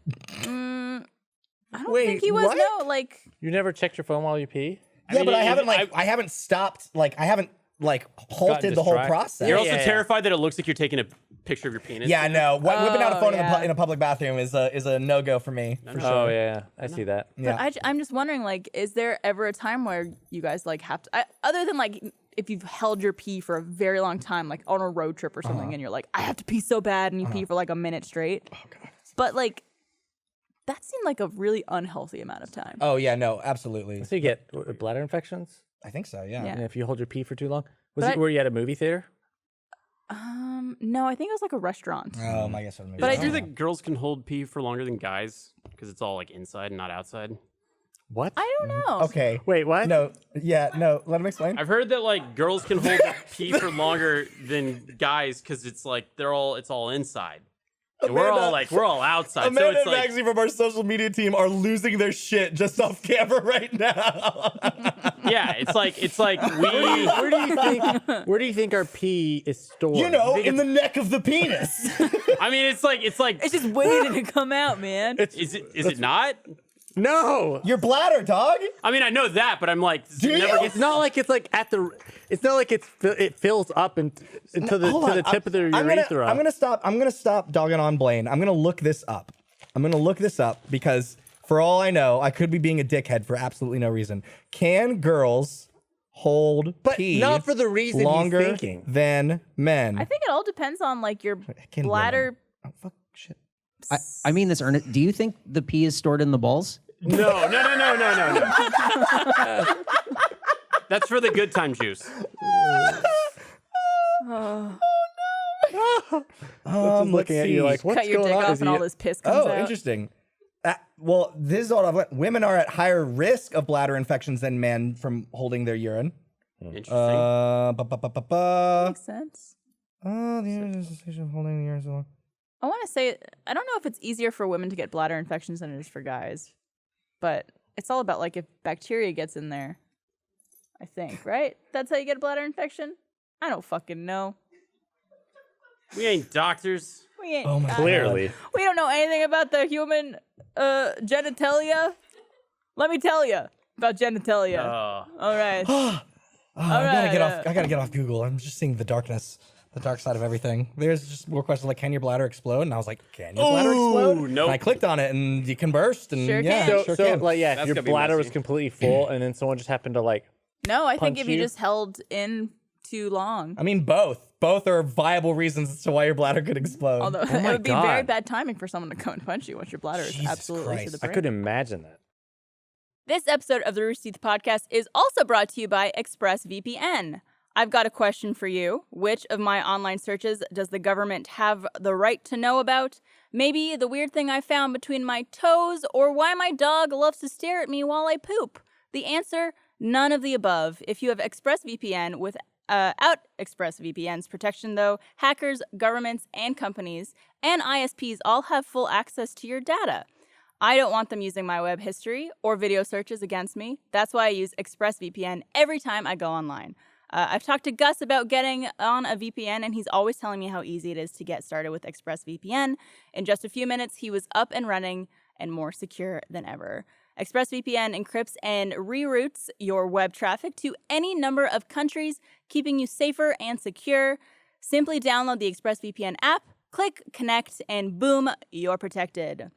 don't Wait, think he was. what? No, like You never checked your phone while you pee? Yeah, mean, but I if- haven't I haven't stopped. Like I haven't like halted the whole distracted. process. You're Yeah, also yeah. terrified that it looks like you're taking a picture of your penis. Yeah, no. Whipping out a phone yeah. in a public bathroom is a no go for me. For sure. Oh yeah, I see that. Yeah. But I'm just wondering, like, is there ever a time where you guys like have to, other than like if you've held your pee for a very long time, like on a road trip or something, and you're like, I have to pee so bad, and you pee for like a minute straight. Oh god. But like, that seemed like a really unhealthy amount of time. Oh yeah, no, absolutely. So you get bladder infections I think so. Yeah. Yeah. and if you hold your pee for too long. But Were you at a movie theater? No, I think it was like a restaurant. I guess. But But I I hear do- that girls can hold pee for longer than guys because it's all like inside and not outside. What? I don't know. Okay. Wait, what? No. Yeah. No. Let him explain. I've heard that like girls can hold pee for longer than guys because it's like it's all inside. And we're all outside. Amanda so it's and like Maxie from our social media team are losing their shit just off camera right now. yeah, it's like we Where do you think our pee is stored? You know, think in the neck of the penis. I mean it's like It's just waiting to come out, man. is it not? No. Your bladder, dog. I mean I know that, but I'm like Do you? never It's not like it's like at the. It's not like it fills up into the Hold to on. the tip of the I'm urethra. gonna stop dogging on Blaine. I'm gonna look this up. Because for all I know, I could be being a dickhead for absolutely no reason. Can girls hold But pee not for the reason he's longer thinking. than men? I think it all depends on like your Can bladder. women? Oh fuck shit. I mean this, Ernest. Do you think the pee is stored in the balls? No. That's for the good time juice. looking at you like, what's Cut your going dick on? off Is and he- all this piss comes Oh, out. interesting. Well, this is what I've learned. Women are at higher risk of bladder infections than men from holding their urine. Interesting. Makes sense. Oh, the sensation of holding the urine so long. I want to say, I don't know if it's easier for women to get bladder infections than it is for guys, but it's all about like if bacteria gets in there. I think, right? That's how you get a bladder infection? I don't fucking know. We ain't doctors. We We ain't, Oh my Clearly. we don't know anything about the human genitalia. Let me tell you about genitalia. All right. Oh, I gotta right, get off. I gotta get off Google. I'm just seeing the darkness, the dark side of everything. There's just more questions like, can your bladder explode? And I was like, can your bladder explode? nope. And I clicked on it, and you can burst. And Sure yeah, can. sure So can. like, yeah, That's if your gonna be bladder was messy. completely full and then someone just happened to like, No, I think punch if you you? just held in too long. I mean, both. Both are viable reasons as to why your bladder could explode. Although it my would be very God. bad timing for someone to come and punch you once your bladder is Jesus absolutely to Christ. the I brink. couldn't imagine that. This episode of the Rooster Teeth podcast is also brought to you by ExpressVPN. I've got a question for you. Which of my online searches does the government have the right to know about? Maybe the weird thing I found between my toes, or why my dog loves to stare at me while I poop. The answer, none of the above. If you have ExpressVPN without ExpressVPN's protection, though, hackers, governments, and companies and ISPs all have full access to your data. I don't want them using my web history or video searches against me. That's why I use ExpressVPN every time I go online. I've talked to Gus about getting on a VPN, and he's always telling me how easy it is to get started with ExpressVPN. In just a few minutes, he was up and running and more secure than ever. ExpressVPN encrypts and reroutes your web traffic to any number of countries, keeping you safer and secure. Simply download the ExpressVPN app, click connect, and boom, you're protected.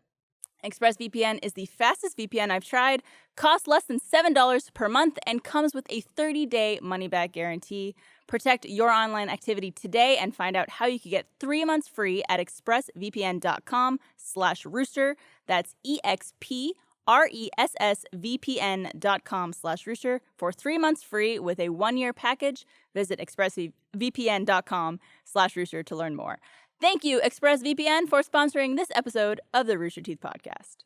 ExpressVPN is the fastest VPN I've tried, costs less than $7 per month, and comes with a 30-day money-back guarantee. Protect your online activity today and find out how you can get 3 months free at expressvpn.com/rooster. That's expressvpn.com/rooster for 3 months free with a 1-year package. Visit expressvpn.com/rooster to learn more. Thank you, ExpressVPN, for sponsoring this episode of the Rooster Teeth podcast.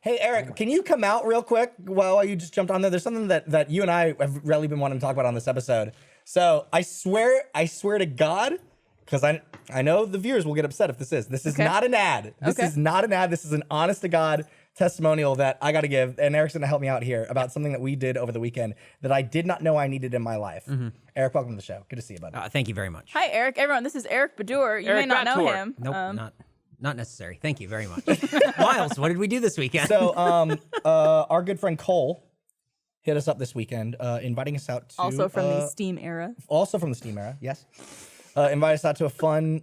Hey, Eric, can you come out real quick while you just jumped on there? There's something that you and I have really been wanting to talk about on this episode. So I swear to God, because I know the viewers will get upset if this is. This is Okay. not an ad. This Okay. is not an ad. This is an honest to God testimonial that I got to give. And Eric's going to help me out here about something that we did over the weekend that I did not know I needed in my life. Eric, welcome to the show. Good to see you, buddy. Thank you very much. Hi, Eric. Everyone, this is Eric Badur. You Eric may not know Batur. him. Nope, not necessary. Thank you very much. Miles, what did we do this weekend? So our good friend Cole hit us up this weekend, inviting us out to... Also from the Steam era. Also from the Steam era, yes. Invited us out to a fun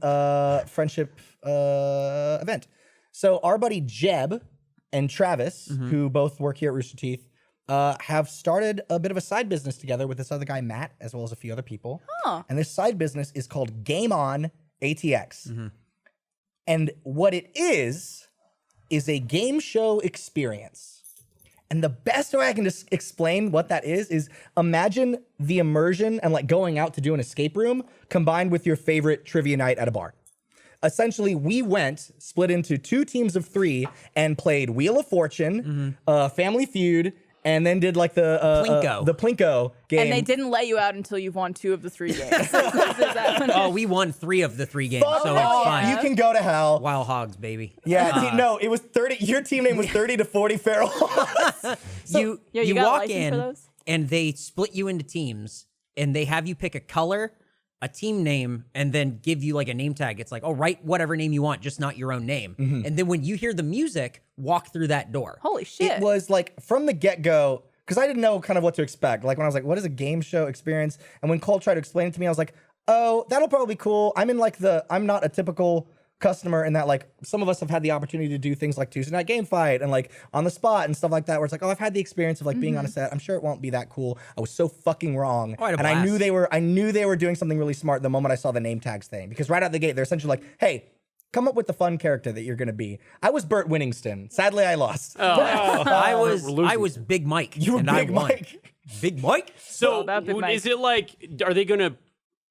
friendship event. So our buddy Jeb and Travis, who both work here at Rooster Teeth, have started a bit of a side business together with this other guy, Matt, as well as a few other people. Huh. And this side business is called Game On ATX. And what it is a game show experience. And the best way I can just explain what that is imagine the immersion and like going out to do an escape room combined with your favorite trivia night at a bar. Essentially, we went, split into 2 teams of 3, and played Wheel of Fortune, Family Feud, and then did like the Plinko game. And they didn't let you out until you've won 2 of the 3 games. Is that what it oh, is? we won 3 of the 3 games, Fuck so off. it's fine. You can go to hell. Wild Hogs, baby. Yeah, no, it was 30. Your team name was 30 to 40 feral. You Yo, you got a walk license in for those? and they split you into teams and they have you pick a color, a team name, and then give you like a name tag. It's like, oh, write whatever name you want, just not your own name. And then when you hear the music, walk through that door. Holy shit. It was like from the get-go, because I didn't know kind of what to expect. Like when I was like, what is a game show experience? And when Cole tried to explain it to me, I was like, oh, that'll probably be cool. I'm not a typical customer in that like some of us have had the opportunity to do things like Tuesday Night Game Fight and like on the spot and stuff like that where it's like, oh, I've had the experience of like being on a set. I'm sure it won't be that cool. I was so fucking wrong. I had a And I knew blast. they were doing something really smart the moment I saw the name tags thing. Because right out the gate, they're essentially like, hey, come up with the fun character that you're gonna be. I was Burt Winningston. Sadly, I lost. I was Big Mike. You were and Big I won. Mike. Big Mike? So about Big Mike. is it like, are they gonna?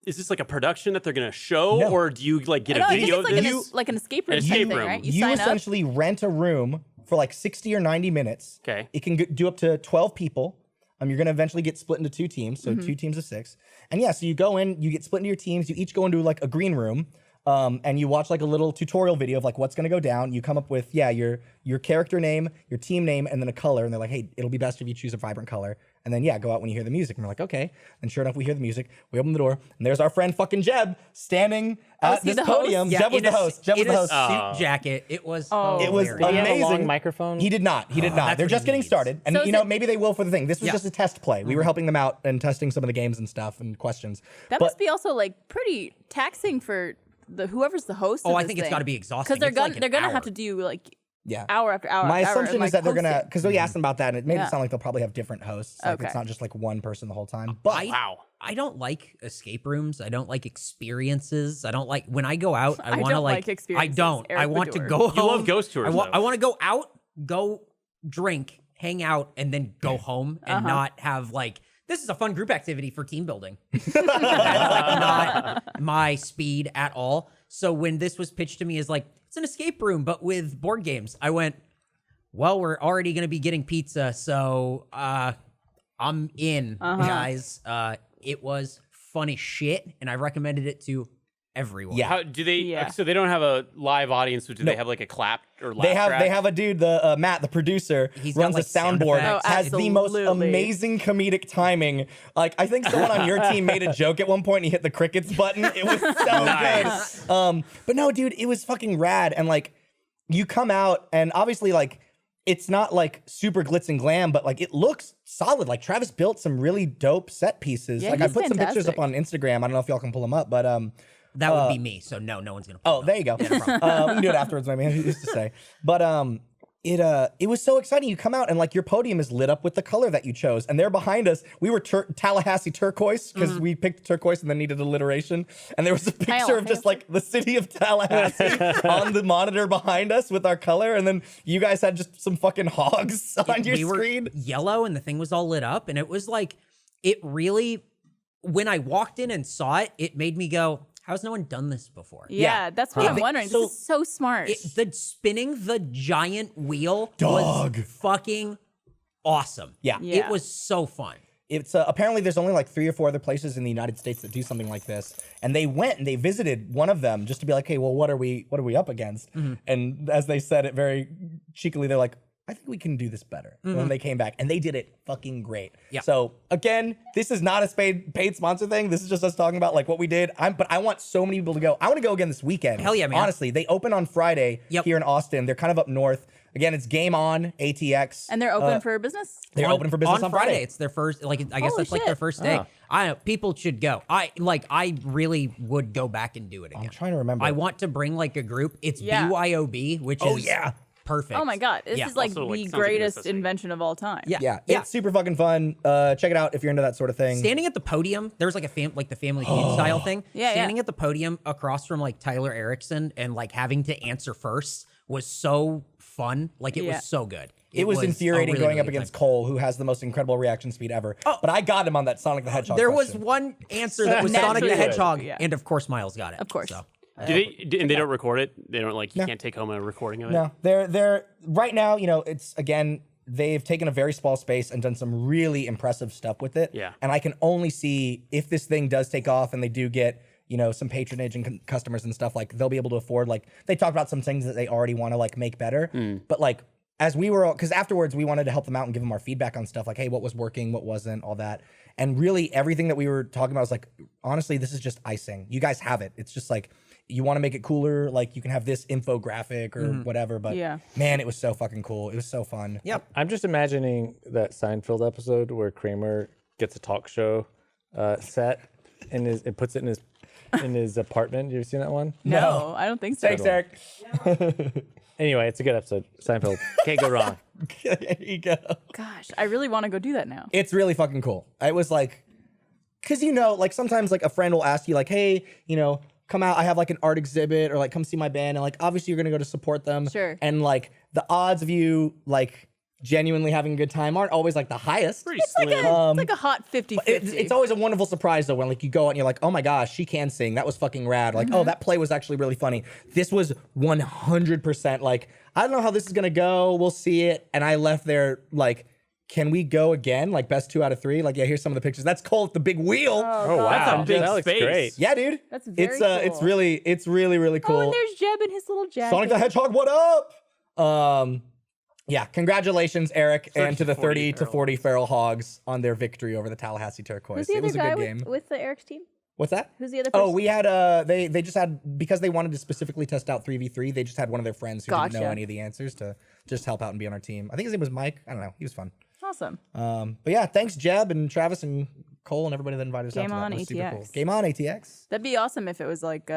Is this like a production that they're gonna show, No. or do you like get No, a I think video? it's of like, this? like an escape room An type escape thing, room. right? You sign up. essentially rent a room for like 60 or 90 minutes. Okay. It can do up to 12 people. You're going to eventually get split into 2 teams, so 2 teams of 6. And yeah, so you go in, you get split into your teams. You each go into like a green room, and you watch like a little tutorial video of like what's going to go down. You come up with your character name, your team name, and then a color. And they're like, hey, it'll be best if you choose a vibrant color. And then, go out when you hear the music. And we're like, okay. And sure enough, we hear the music. We open the door, and there's our friend fucking Jeb standing at he this the host? podium. Yeah, Jeb was in the a host. Jeb was in the a host. suit jacket. It was It was hilarious. Did he have a amazing. long microphone? He did not. He did not. that's They're what just he getting needs. started. And, So is it- maybe they will for the thing. This was Yeah. just a test play. We were helping them out and testing some of the games and stuff and questions. That But- must be also like pretty taxing for whoever's the host. Oh, of I this think it's thing. gotta be exhausting. because they're It's like gonna an they're gonna hour. have to do like Yeah. hour after hour. My after hour, assumption and, is that they're host gonna, it. because we asked them about that, and it made Yeah. it sound like they'll probably have different hosts. Like Okay. it's not just like one person the whole time. But Wow. I don't like escape rooms. I don't like experiences. I don't like when I go out. I I want to don't like I experiences. don't. I Eric want to Bador. go You home. love ghost tours, I though. want to go out, go drink, hang out, and then go home and not have like this is a fun group activity for team building. That's like not my speed at all. So when this was pitched to me as like it's an escape room but with board games, I went, well, we're already going to be getting pizza, so I'm in, guys. It was funny shit, and I recommended it to everyone. Yeah. How do they? Yeah. So they don't have a live audience. So do they have like a clap or laugh track? they have a dude, the Matt, the producer, He's got, runs like, a sound soundboard, effects. Oh, has the most absolutely. amazing comedic timing. Like I think someone on your team made a joke at one point and he hit the crickets button. It was so Nice. good. But no, dude, it was fucking rad. And like you come out and obviously like it's not like super glitz and glam, but like it looks solid. Like Travis built some really dope set pieces. Yeah, like I he's put some pictures up fantastic. on Instagram. I don't know if y'all can pull them up, but That would be me, so no one's gonna. oh, there you go. We can do it afterwards, maybe. I used to say, but it was so exciting. You come out and like your podium is lit up with the color that you chose, and there behind us, we were Tallahassee turquoise because we picked turquoise and then needed alliteration, and there was a picture of just like the city of Tallahassee on the monitor behind us with our color, and then you guys had just some fucking hogs on your we were screen. yellow, and the thing was all lit up, and it was like it really. When I walked in and saw it, it made me go, "How's no one done this before?" Yeah, that's what I'm wondering. so- this is so smart. The spinning the giant wheel Dog. was fucking awesome. Yeah. Yeah. It was so fun. It's apparently there's only like 3 or 4 other places in the United States that do something like this, and they went and they visited one of them just to be like, hey, well, what are we up against? And as they said it very cheekily, they're like, I think we can do this better. When they came back, and they did it fucking great. Yeah. So again, this is not a paid sponsor thing. This is just us talking about like what we did. But I want so many people to go. I want to go again this weekend. Hell yeah, man. Honestly, they open on Friday Yep. here in Austin. They're kind of up north. Again, it's Game On ATX. and they're open for business. They're open for business on Friday. It's their first, like I guess Holy that's like their shit. first day. I people should go. I really would go back and do it again. I'm trying to remember. I want to bring like a group. It's Yeah. BYOB, which Oh, is yeah. perfect. Oh my god, this Yeah. is like Also, like, the sounds like a greatest necessity. invention of all time. Yeah. Yeah, Yeah. it's super fucking fun. Check it out if you're into that sort of thing. Standing at the podium, there was like the Family Feud style thing. Yeah, Standing at the podium across from like Tyler Erickson and like having to answer first was so fun. Like it Yeah. was so good. It was a infuriating really, going up really against good Cole, who has the most incredible reaction speed ever. But I got him on that Sonic the Hedgehog. time. There was question. one answer that was Sonic the Naturally. Hedgehog, Yeah. and of course Miles got it. Of course. So. Do they? And they don't record it. They don't like. You can't take home a recording of it. No, they're right now. You know, it's again. They've taken a very small space and done some really impressive stuff with it. Yeah. And I can only see if this thing does take off and they do get some patronage and customers and stuff, like they'll be able to afford. Like they talked about some things that they already want to like make better, but like. As we were, because afterwards we wanted to help them out and give them our feedback on stuff like, hey, what was working, what wasn't, all that. And really everything that we were talking about was like, honestly, this is just icing. You guys have it. It's just like, you want to make it cooler, like you can have this infographic or whatever. But Yeah. man, it was so fucking cool. It was so fun. Yep. I'm just imagining that Seinfeld episode where Kramer gets a talk show set and it puts it in his apartment. You ever seen that one? No, I don't think so. Thanks, Eric. Anyway, it's a good episode. Seinfeld. Can't go wrong. There you go. Gosh, I really want to go do that now. It's really fucking cool. It was like, because like sometimes like a friend will ask you like, hey, come out. I have like an art exhibit or like come see my band. And like, obviously you're going to go to support them. Sure. And like the odds of you like genuinely having a good time aren't always like the highest. Pretty It's like, slim. it's like a hot 50-50. It's always a wonderful surprise though when like you go out and you're like, oh my gosh, she can sing. That was fucking rad. Like, oh, that play was actually really funny. This was 100% like, I don't know how this is gonna go. We'll see it. And I left there like, can we go again? Like best 2 out of 3. Like, yeah, here's some of the pictures. That's Cole at the big wheel. Oh wow, That's a big that looks space. great. Yeah, dude. That's very It's cool. really really cool. Oh, and there's Jeb and his little jacket. Sonic the Hedgehog, what up? Yeah, congratulations, Eric, and to the 30 to 40 40 Feral Hogs on their victory over the Tallahassee Turquoise. Who's the It other was a guy good game. with the Eric's team? What's that? Who's the other person? Oh, we had they just had, because they wanted to specifically test out 3v3, they just had one of their friends who didn't know Gotcha. any of the answers to just help out and be on our team. I think his name was Mike. I don't know. He was fun. Awesome. But yeah, thanks Jeb and Travis and Cole and everybody that invited us Game out to on, that. It was super ATX. cool. Game on ATX. That'd be awesome if it was like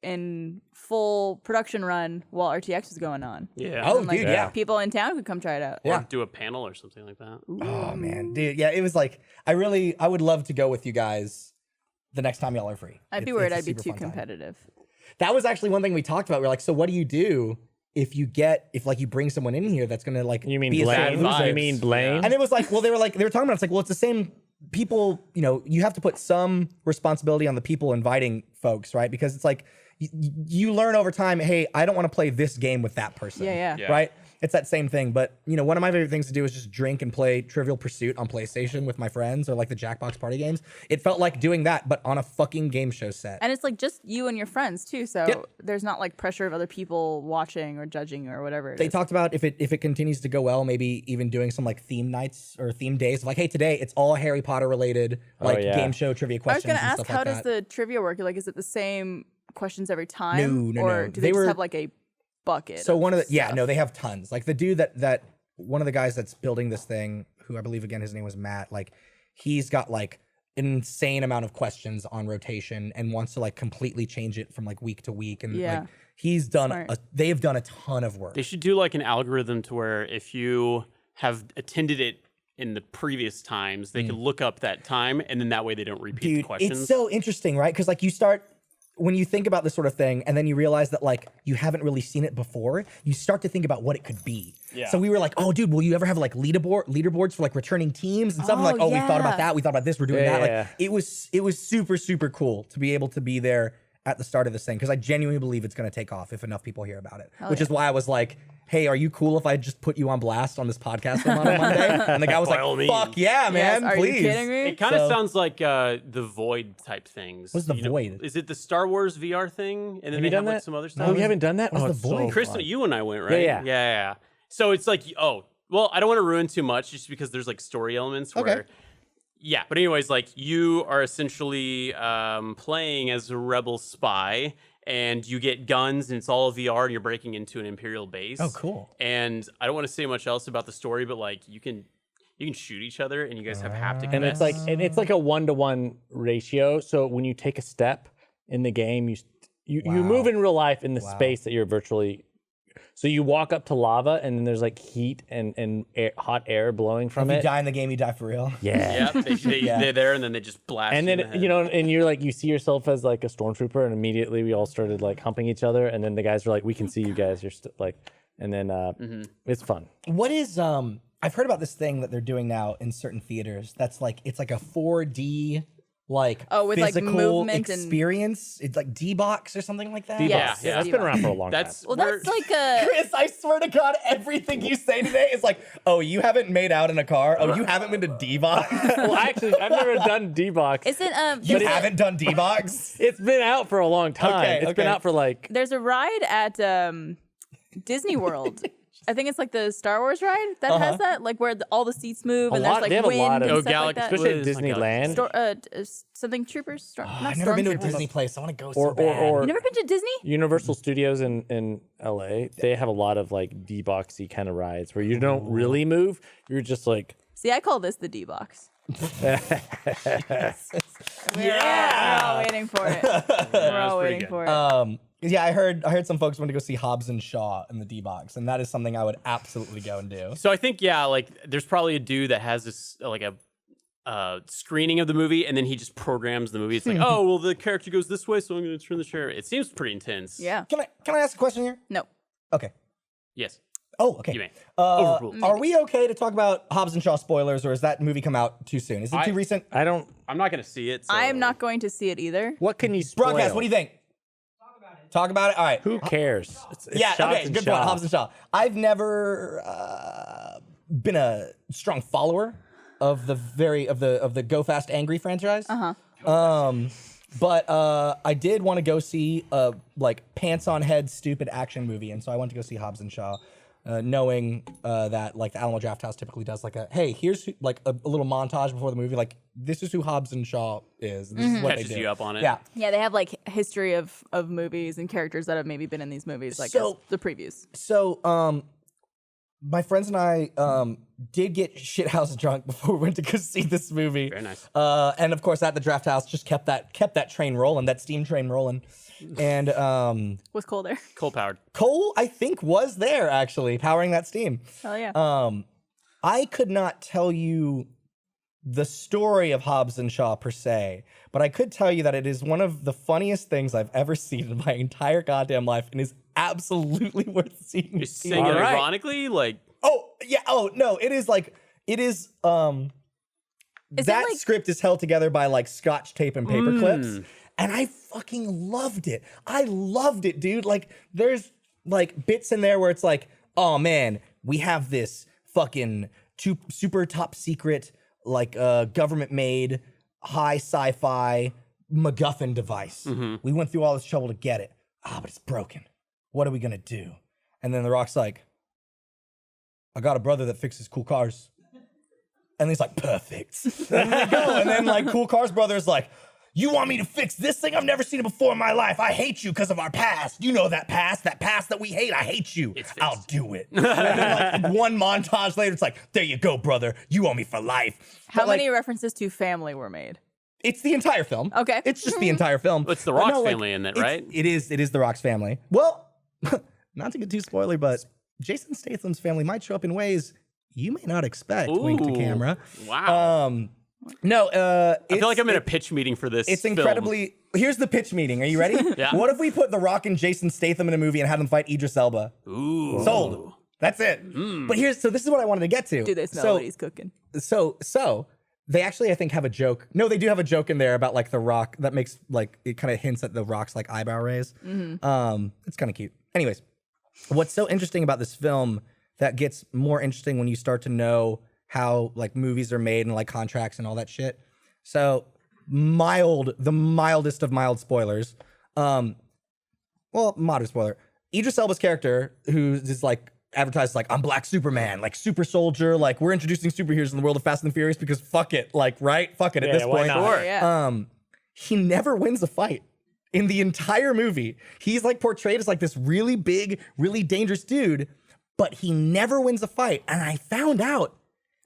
in full production run while RTX was going on. Yeah. Oh, And, like, dude, yeah. people in town could come try it out. Or do a panel or something like that. Oh man, dude, yeah, it was like I would love to go with you guys the next time y'all are free. I'd be It's worried a I'd be super too fun time. competitive. That was actually one thing we talked about. We're like, so what do you do if you bring someone in here that's gonna like You mean be a sad Blaine? loser? You mean Blaine? And it was like, well, they were talking about it's like, well, it's the same people, you have to put some responsibility on the people inviting folks, right? Because it's like you learn over time, hey, I don't want to play this game with that person. Yeah. Right? It's that same thing. But one of my favorite things to do is just drink and play Trivial Pursuit on PlayStation with my friends or like the Jackbox party games. It felt like doing that, but on a fucking game show set. And it's like just you and your friends too, so Yep. there's not like pressure of other people watching or judging or whatever. They talked about if it continues to go well, maybe even doing some like theme nights or theme days. Like, hey, today it's all Harry Potter related, like yeah. game show trivia I was questions. gonna and ask, stuff how like does that. the trivia work? Like, is it the same questions every time? No, or no. do They they were- just have like a bucket? So one of the stuff? no, they have tons. Like the dude that one of the guys that's building this thing, who I believe again his name was Matt, like he's got like an insane amount of questions on rotation and wants to like completely change it from like week to week. And Yeah. like he's done Smart. they've done a ton of work. They should do like an algorithm to where if you have attended it in the previous times, they can look up that time, and then that way they don't repeat the Dude, questions. it's so interesting, right? Because like you start when you think about this sort of thing, and then you realize that like you haven't really seen it before, you start to think about what it could be. Yeah. So we were like, oh, dude, will you ever have like leaderboards for like returning teams and stuff? And Oh, like, oh, we thought about yeah. that, we thought about this, we're doing Yeah, that. Like yeah. it was super super cool to be able to be there at the start of this thing because I genuinely believe it's going to take off if enough people hear about it. Which is why I was like, hey, are you cool if I just put you on blast on this podcast on a Monday? And the guy was By like, all means. fuck yeah, man, Yes, are please. you kidding me? It kind of So- sounds like the Void type things. What's the You know, Void? Is it the Star Wars VR thing? And then Have you they have done like that? some other stuff. No, you haven't done that. What's Oh, the it's so Void? Kristen, fun. you and I went, right? Yeah. yeah. So it's like, oh, well, I don't want to ruin too much just because there's like story elements Okay. where, yeah. But anyways, like you are essentially playing as a rebel spy, and you get guns, and it's all VR, and you're breaking into an Imperial base. Oh, cool. And I don't want to say much else about the story, but like you can shoot each other, and you guys have haptic. and vests. it's like a 1-to-1 ratio. So when you take a step in the game, you move in real life in the space that you're virtually. So you walk up to lava, and then there's like heat and hot air blowing from If you it. die in the game, you die for real. Yeah. Yep, they're there, and then they just blast. And you in then the head. and you're like you see yourself as like a stormtrooper, and immediately we all started like humping each other, and then the guys were like, "We can see you guys." You're like, and then it's fun. What is I've heard about this thing that they're doing now in certain theaters. That's like it's like a 4D like with, like, physical movement and- experience. It's like D-Box or something like that. Yes. Yeah, That's been around for a long That's Well, where- that's like a. Chris, I swear to God, everything you say today is like, oh, you haven't made out in a car. Oh, you haven't been to D-Box. time. Well, actually, I've never done D-Box. Isn't You haven't done D-Box. It's been out for a long time. Okay, It's been okay. out for like There's a ride at Disney World. I think it's like the Star Wars ride that has that, like where all the seats move and lot- there's they like have a wind lot of- and Oh, stuff like Galaxy- that. especially at What is my Disneyland. Something Troopers. Not I've never been to a Stormtroopers. Disney place. I want to go so Or- bad. or- You never been to Disney? Universal Studios in LA. They have a lot of like D-boxy kind of rides where you don't really move. You're just like See, I call this the D box. We're all waiting for it. We're all pretty waiting good. for it. Yeah, I heard some folks want to go see Hobbs and Shaw in the D-Box, and that is something I would absolutely go and do. So I think like there's probably a dude that has this like a screening of the movie, and then he just programs the movie. It's like, oh well, the character goes this way, so I'm going to turn the chair. It seems pretty intense. Yeah. Can I ask a question here? No. Okay. Yes. Oh, okay. You may. Overruled. Are we okay to talk about Hobbs and Shaw spoilers, or is that movie come out too soon? Is it too recent? I don't. I'm not going to see it. So. I am not going to see it either. What can you spoil? Broadcast, what do you think? Talk about it. All right. Who cares? It's Yeah, Shots okay, and good Shaw. point. Hobbs and Shaw. I've never been a strong follower of the Go Fast Angry franchise. But I did want to go see a like pants on head stupid action movie, and so I went to go see Hobbs and Shaw. knowing that like the Alamo Drafthouse typically does like here's like a little montage before the movie, like this is who Hobbs and Shaw is. This is what Catches they do. you up on it. Yeah. Yeah, they have like history of movies and characters that have maybe been in these movies, like So- as the previews. So, my friends and I did get shithouse drunk before we went to go see this movie. Very nice. And of course, at the Draft House, just kept that train rolling, that steam train rolling. And Was Cole there? Coal powered. Cole, I think, was there actually powering that steam. Hell yeah. I could not tell you the story of Hobbs and Shaw per se, but I could tell you that it is one of the funniest things I've ever seen in my entire goddamn life, and is absolutely worth seeing. You're saying it right. ironically, like Oh yeah. Oh no. It is like it is. Is it That like- script is held together by like Scotch tape and paper clips, and I fucking loved it. I loved it, dude. Like there's like bits in there where it's like, oh man, we have this fucking super top secret like government made high sci-fi MacGuffin device. We went through all this trouble to get it. But it's broken. What are we gonna do? And then The Rock's like, I got a brother that fixes cool cars. And he's like, perfect. And they go. And then like Cool Cars brother's like, you want me to fix this thing? I've never seen it before in my life. I hate you because of our past. You know that past that we hate. I hate you. I'll do it. And then like one montage later, it's like, there you go, brother. You owe me for life. How But, like, many references to family were made? it's the entire film. Okay. It's just the entire film. It's the But Rock's no, like, family in it, it's- right? It is The Rock's family. Well, not to get too spoilery, but Jason Statham's family might show up in ways you may not expect. Wink to Ooh. camera. Wow. No, I feel like I'm in a pitch meeting for this. It's film. incredibly. Here's the pitch meeting. Are you ready? Yeah. What if we put The Rock and Jason Statham in a movie and had them fight Idris Elba? Ooh. Sold. That's it. But this is what I wanted to get to. Do they smell so, what he's cooking? So they actually, I think, have a joke. No, they do have a joke in there about like The Rock that makes like it kind of hints at The Rock's like eyebrow raise. It's kind of cute. Anyways, what's so interesting about this film that gets more interesting when you start to know how like movies are made and like contracts and all that shit. So the mildest of mild spoilers. Moderate spoiler. Idris Elba's character, who is like advertised like, I'm Black Superman, like super soldier, like we're introducing superheroes in the world of Fast and the Furious because fuck it, like right, fuck it at this why point. not? Sure. Yeah. He never wins a fight in the entire movie. He's like portrayed as like this really big, really dangerous dude, but he never wins a fight. And I found out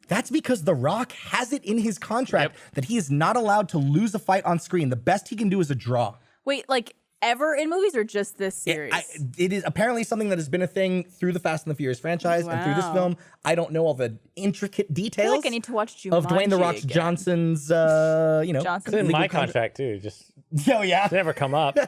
that's because The Rock has it in his contract that he is not allowed to lose a fight on screen. The best he can do is a draw. Wait, like ever in movies or just this series? It is apparently something that has been a thing through the Fast and the Furious franchise and through this Wow. film. I don't know all the intricate I details feel like I need to watch of Dwayne The Jumanji Rock's again. Johnson's, Johnson. It's in legal my contract. contract too. Just Oh yeah. never come up.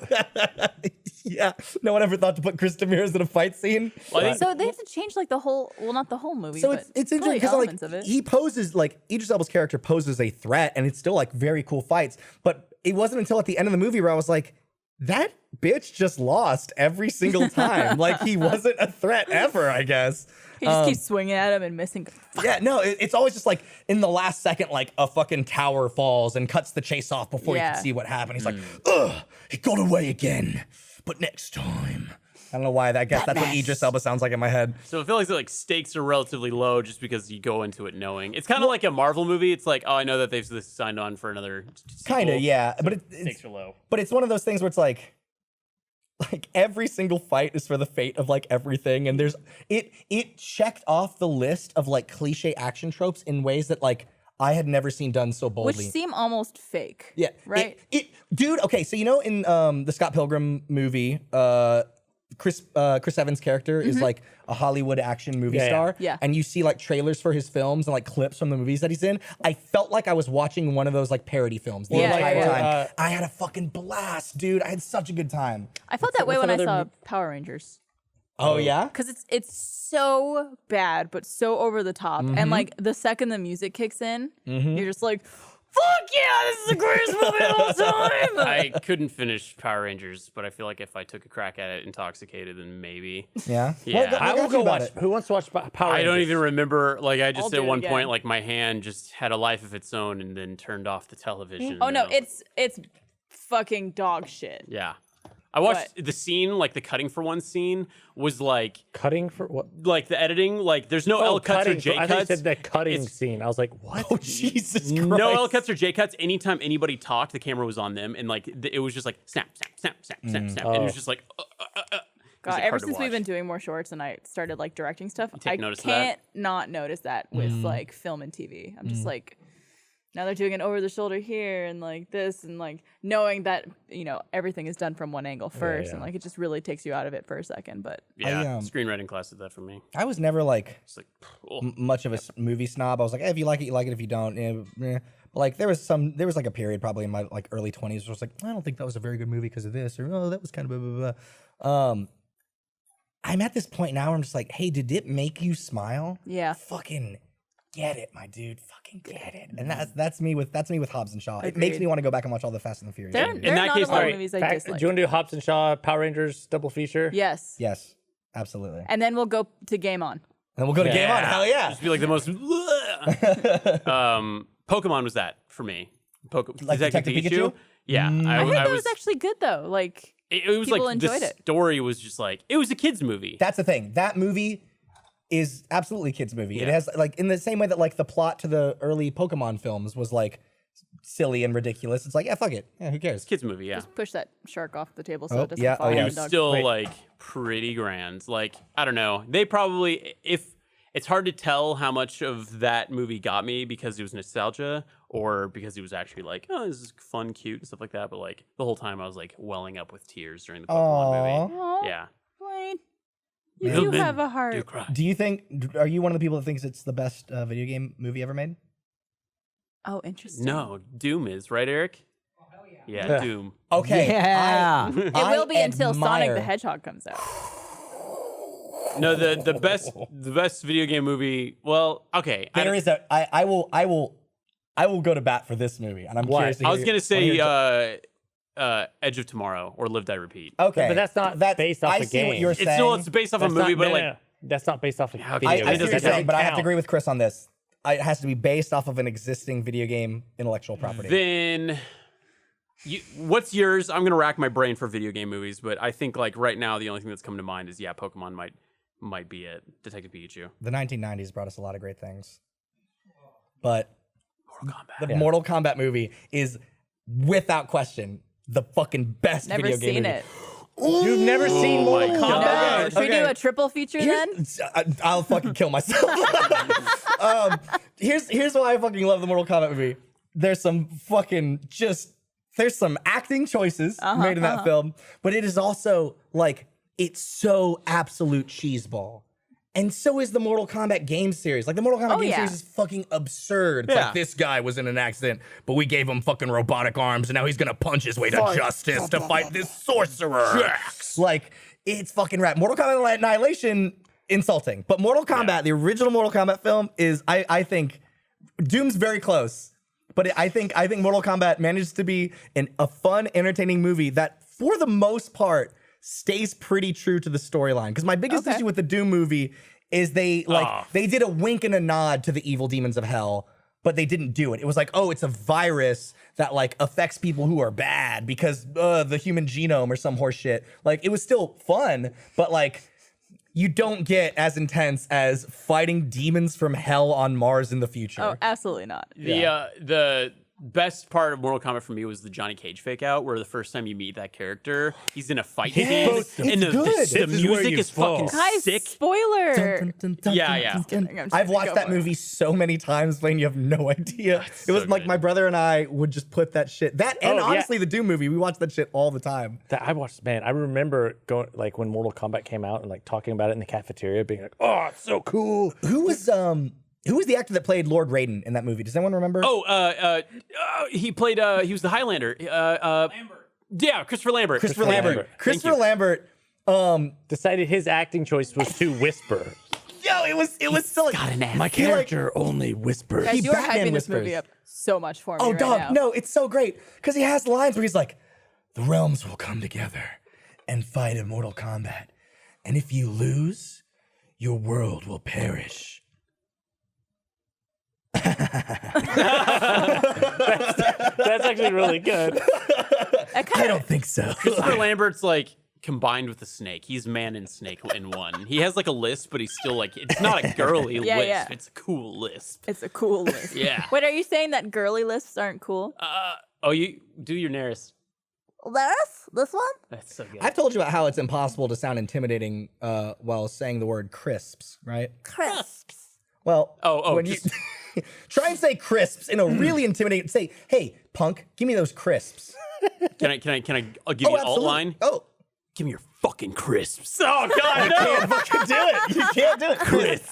Yeah, no one ever thought to put Chris Ramirez in a fight scene. Well, I think- So they have to change like the whole, well, not the whole movie, So but it's probably interesting because like elements of it. he poses like Idris Elba's character poses a threat, and it's still like very cool fights. But it wasn't until at the end of the movie where I was like, that bitch just lost every single time. Like he wasn't a threat ever, I guess. He just keeps swinging at him and missing. Yeah, no, it's always just like in the last second, like a fucking tower falls and cuts the chase off before you Yeah. can see what happened. He's like, ugh, he got away again. But next time. I don't know why. I guess that's what Idris Elba sounds like in my head. So I feel like stakes are relatively low just because you go into it knowing. It's kind of like a Marvel movie. It's like, oh, I know that they've signed on for another Kind of, sequel. yeah. But Stakes it's are low. But it's one of those things where it's like every single fight is for the fate of like everything, and there's it checked off the list of like cliche action tropes in ways that like I had never seen done so boldly. Which seem almost fake. Yeah, Right? Dude. Okay, so you know in the Scott Pilgrim movie, Chris Evans' character is like a Hollywood action movie Yeah. star. Yeah. And you see like trailers for his films and like clips from the movies that he's in. I felt like I was watching one of those like parody films the Yeah, entire yeah, time. yeah. I had a fucking blast, dude. I had such a good time. I felt that way what's when I another saw Power Rangers. Oh yeah? Because it's so bad, but so over the top. And like the second the music kicks in, you're just like, fuck yeah, this is the greatest movie of all time. I couldn't finish Power Rangers, but I feel like if I took a crack at it intoxicated, then maybe. Yeah. Yeah. What I got will you go about watch. it? Who wants to watch Power I don't Rangers? even remember. Like I I'll just do at it one again. point, like my hand just had a life of its own, and then turned off the television. Oh no, and it's fucking dog shit. yeah. I watched the scene, like the cutting for one scene was like Cutting for what? like the editing, like there's no L cuts or cutting. J I thought you cuts. said the cutting It's- scene. I was like, what? Oh Jesus Christ! No L cuts or J cuts. Anytime anybody talked, the camera was on them, and like it was just like snap, snap, snap, snap, snap, snap, and it was just like. God, like, ever hard to since we've watch. been doing more shorts and I started like directing stuff, I take notice of that? can't not notice that with like film and TV. I'm just like, now they're doing it over the shoulder here and like this and like knowing that everything is done from one angle first and like it just really takes you out of it for a second. But Yeah, screenwriting class did that for me. I was never like It's like, oh. much of a movie snob. I was like, if you like it, you like it. If you don't, But like there was like a period probably in my like early 20s where I was like, I don't think that was a very good movie because of this, or oh, that was kind of blah blah blah. I'm at this point now where I'm just like, hey, did it make you smile? yeah, Fucking get it, my dude. Fucking get it. And that's me with Hobbs and Shaw. It Agreed. makes me want to go back and watch all the Fast and the Furious. there movies. are that not case, a lot of alright, movies I Do dislike. you want to do Hobbs and Shaw Power Rangers double feature? Yes, Yes, absolutely. And and then we'll go to Game On. then we'll go to Game On. Hell yeah. Just be like the most. Pokemon was that for me. Like Detective Pikachu? Yeah, I think that was actually good though. Like It was people like enjoyed the it. story was just like it was a kids movie. That's the thing. That movie is absolutely a kids movie. It Yeah. has like in the same way that like the plot to the early Pokemon films was like silly and ridiculous. It's like, yeah, fuck it. Yeah, who cares? Kids movie, yeah. push that shark off the table so Oh, it doesn't yeah, fall oh, on yeah. It the was dog. still like pretty grand. Like I don't know. They probably if it's hard to tell how much of that movie got me because it was nostalgia or because it was actually like, oh, this is fun, cute, and stuff like that. But like the whole time I was like welling up with tears during the Pokemon movie. Aw, Yeah. Blaine, you Little do men have a heart. Do cry. Do you think? Are you one of the people that thinks it's the best video game movie ever made? Oh, interesting. No, Doom is, right, Eric? Yeah, Doom. Okay. Yeah. It will be until Sonic the admire- Hedgehog comes out. No, the best video game movie. Well, okay. There is a. I will go to bat for this movie, and I'm Why? curious. To I was hear- gonna wanna hear say Edge of Tomorrow or Live Die Repeat. Okay, But that's not based off I a see what game. you're It's saying. no, it's based off a movie, but like that's not based off a How video. can you- I it see what doesn't you're saying, count. but I have to agree with Chris on this. It has to be based off of an existing video game intellectual property. then what's yours? I'm gonna rack my brain for video game movies, but I think like right now the only thing that's coming to mind is Pokemon might be it. Detective Pikachu. The 1990s brought us a lot of great things, but Mortal Kombat. the Mortal Kombat movie is without question the fucking best Never video game seen movie. it. You've never seen Mortal my Kombat? God. Should we do a triple feature then? I'll fucking kill myself. Here's why I fucking love the Mortal Kombat movie. There's some acting choices made in that film, but it is also like it's so absolute cheeseball. And so is the Mortal Kombat game series. Like the Mortal Kombat game yeah. series is fucking absurd. It's Yeah. like this guy was in an accident, but we gave him fucking robotic arms, and now he's gonna punch his way to justice to fight this sorcerer. Like it's fucking rad. Mortal Kombat Annihilation, insulting, but Mortal Kombat, the original Mortal Kombat film, is I think Doom's very close, but I think Mortal Kombat manages to be a fun, entertaining movie that, for the most part, stays pretty true to the storyline. Because my biggest issue with the Doom movie is they did a wink and a nod to the evil demons of hell, but they didn't do it. It was like, oh, it's a virus that like affects people who are bad because the human genome or some horse shit. Like it was still fun, but like you don't get as intense as fighting demons from hell on Mars in the future. Oh, absolutely not. The best part of Mortal Kombat for me was the Johnny Cage fake out, where the first time you meet that character, he's in a fight scene, Yes, and it's good. the This is where music you is fucking fall. Guys, sick. spoiler. Yeah. I've watched that movie so many times, Blaine, you have no idea. It was so like good. my brother and I would just put that shit. That and Oh, yeah. honestly, the Doom movie, we watched that shit all the time. I watched, man. I remember going like when Mortal Kombat came out and like talking about it in the cafeteria, being like, "Oh, it's so cool." Who was the actor that played Lord Raiden in that movie? Does anyone remember? He played. He was the Highlander. Lambert. Yeah, Christopher Lambert. Christopher Lambert. Lambert. Thank Christopher Lambert. Decided his acting choice was to whisper. Yo, it was so My He, like- character only whispers. Guys, He you are Batman hyping this movie whispers. up so much for me Oh, right dog, now. no, it's so great because he has lines where he's like, "The realms will come together and fight in Mortal Kombat, and if you lose, your world will perish." That's actually really good. I don't think so. Christopher Lambert's like combined with the snake. He's man and snake in one. He has like a lisp, but he's still like, it's not a girly Yeah, lisp. yeah. It's a cool lisp. It's a cool list. Yeah. Wait, are you saying that girly lists aren't cool? Oh, you do your nearest. This one? That's so good. I've told you about how it's impossible to sound intimidating while saying the word crisps, right? Crisps. Well, Oh, when you try and say crisps in a really intimidating, say, hey, punk, give me those crisps. Can I I'll give you an alt absolutely. line? Oh, Give me your fucking crisps. Oh God, no. can't fucking do it. You can't do it.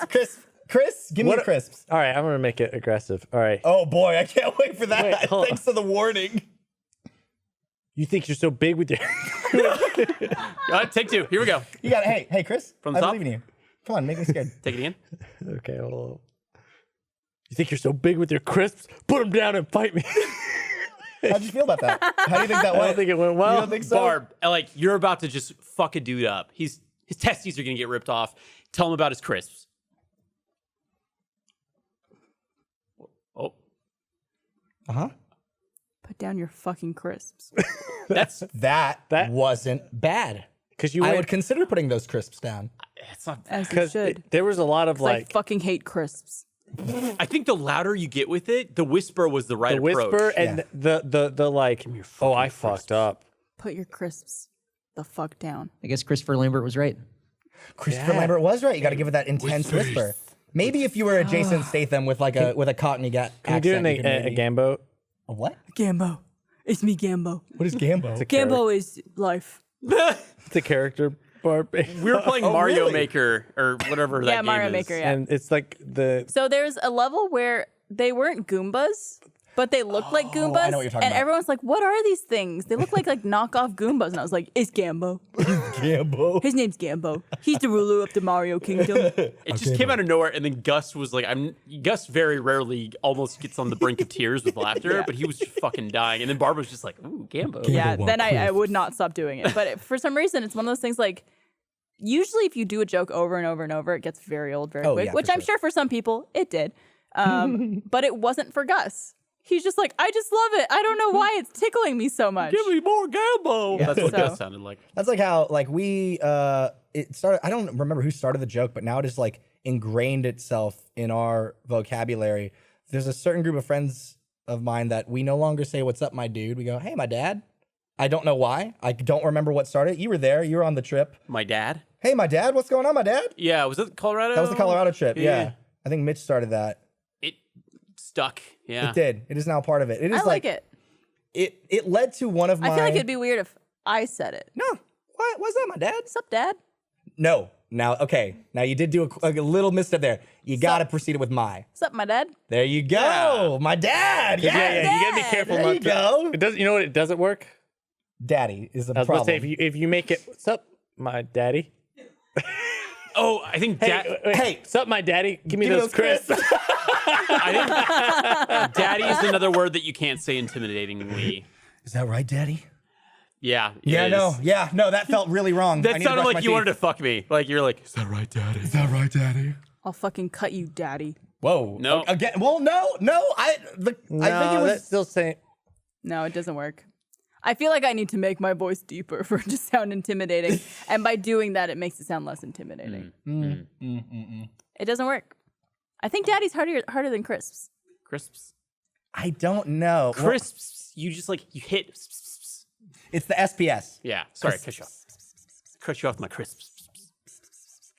Chris, give me your crisps. All right, I'm gonna make it aggressive. All right. Oh boy, I can't wait for that. Wait, hold Thanks for the warning. You think you're so big with your? Take two. Here we go. You got it. Hey, Chris, From I the top? believe in you. Come on, make me scared. Take it again. Okay, hold on. You think you're so big with your crisps? Put them down and fight me. How'd you feel about that? How do you think that went? I don't think it went well. You don't think so? Barb, like you're about to just fuck a dude up. His testes are gonna get ripped off. Tell him about his crisps. Oh, Uh-huh. Put down your fucking crisps. That wasn't bad. Because you I went would consider putting those crisps down. it's not. As you because should. there was a lot of I like fucking hate crisps. I think the louder you get with it, the whisper was the right the approach. whisper and the like. Oh, I fucked up. Put your crisps the fuck down. I guess Christopher Lambert was right. Christopher Lambert was right. You got to give it that intense whisper. Maybe if you were a Jason Statham with like a Cockney accent. Can you do you could a maybe- Gambo? A what? Gambo. It's me, Gambo. What is Gambo? Gambo is life. It's a character, Barb. We were playing Mario really? Maker or whatever that Yeah, game Mario is. Maker, yeah. And it's like the So there's a level where they weren't Goombas, but they looked like Goombas. I know what you're talking and about. everyone's like, what are these things? They look like knockoff Goombas. And I was like, it's Gambo. Gambo. His name's Gambo. He's the ruler of the Mario Kingdom. It just came out of nowhere, and then Gus was like, Gus very rarely almost gets on the brink of tears with laughter, but he was just fucking dying. And then Barbara was just like, ooh, Gambo. Yeah, then I would not stop doing it. But for some reason, it's one of those things like, usually if you do a joke over and over and over, it gets very old very quick, yeah, which for I'm sure for some people it did. But it wasn't for Gus. He's just like, I just love it. I don't know why it's tickling me so much. Give me more Gambo. That's what So- Gus sounded like. That's like how like we it started. I don't remember who started the joke, but now it is like ingrained itself in our vocabulary. There's a certain group of friends of mine that we no longer say "What's up, my dude." We go, "Hey, my dad." I don't know why. I don't remember what started. You were there. You were on the trip. My dad? Hey, my dad. What's going on, my dad? Yeah, was it Colorado? That was the Colorado trip. Yeah. Yeah. I think Mitch started that. It stuck. Yeah. It did. It is now part of it. It is I like it. It led to one of my. I feel like it'd be weird if I said it. No. What? What's that, my dad? What's up, Dad? No. Now, okay. Now you did do a little misstep there. You got to proceed it with my. What's up, my dad? There you go. Yeah. My dad. yeah, Yes. you gotta be careful. There not you to- go. It doesn't. You know what? It doesn't work. Daddy is the I was about to problem. say if you make it, what's up, my daddy? Oh, I think Hey. what's up, my daddy? Give me Give me those those crisps. crisps. I think daddy is another word that you can't say intimidatingly. Is that right, Daddy? Yeah. it Yeah, is. no. Yeah, no, that felt really wrong. I That need to sounded brush like my you teeth. wanted to fuck me. Like you're like, is that right, daddy? Is that right, Daddy? I'll fucking cut you, Daddy. Whoa. No. Again. Well, no. I think it was. That's still saying. No, it doesn't work. I feel like I need to make my voice deeper for it to sound intimidating. And by doing that, it makes it sound less intimidating. It doesn't work. I think Daddy's harder than crisps. Crisps. I don't know. Well, Crisps. You just like you hit. it's the SPS. Yeah. Sorry, cut you off. Cut you off my crisps.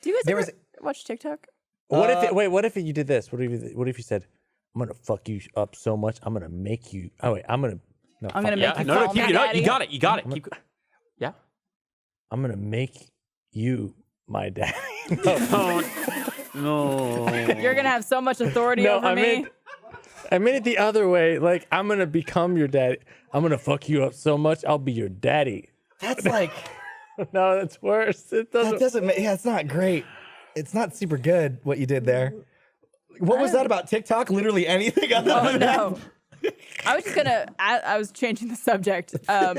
Do you guys There ever was- watch TikTok? What if? What if you did this? What if you said, "I'm gonna fuck you up so much, I'm gonna make you." Oh wait, I'm gonna. No, I'm gonna fuck make it. you No, call keep me it up. Daddy. You got it. You got it. Keep. Yeah. I'm gonna make you my daddy. No. You're gonna have so much authority over me. I meant it the other way. Like I'm gonna become your daddy. I'm gonna fuck you up so much, I'll be your daddy. That's like No, that's worse. It that doesn't. doesn't. Yeah, it's not great. It's not super good what you did there. What was that about TikTok? Literally anything other Oh than that? no. I was just gonna. I was changing the subject.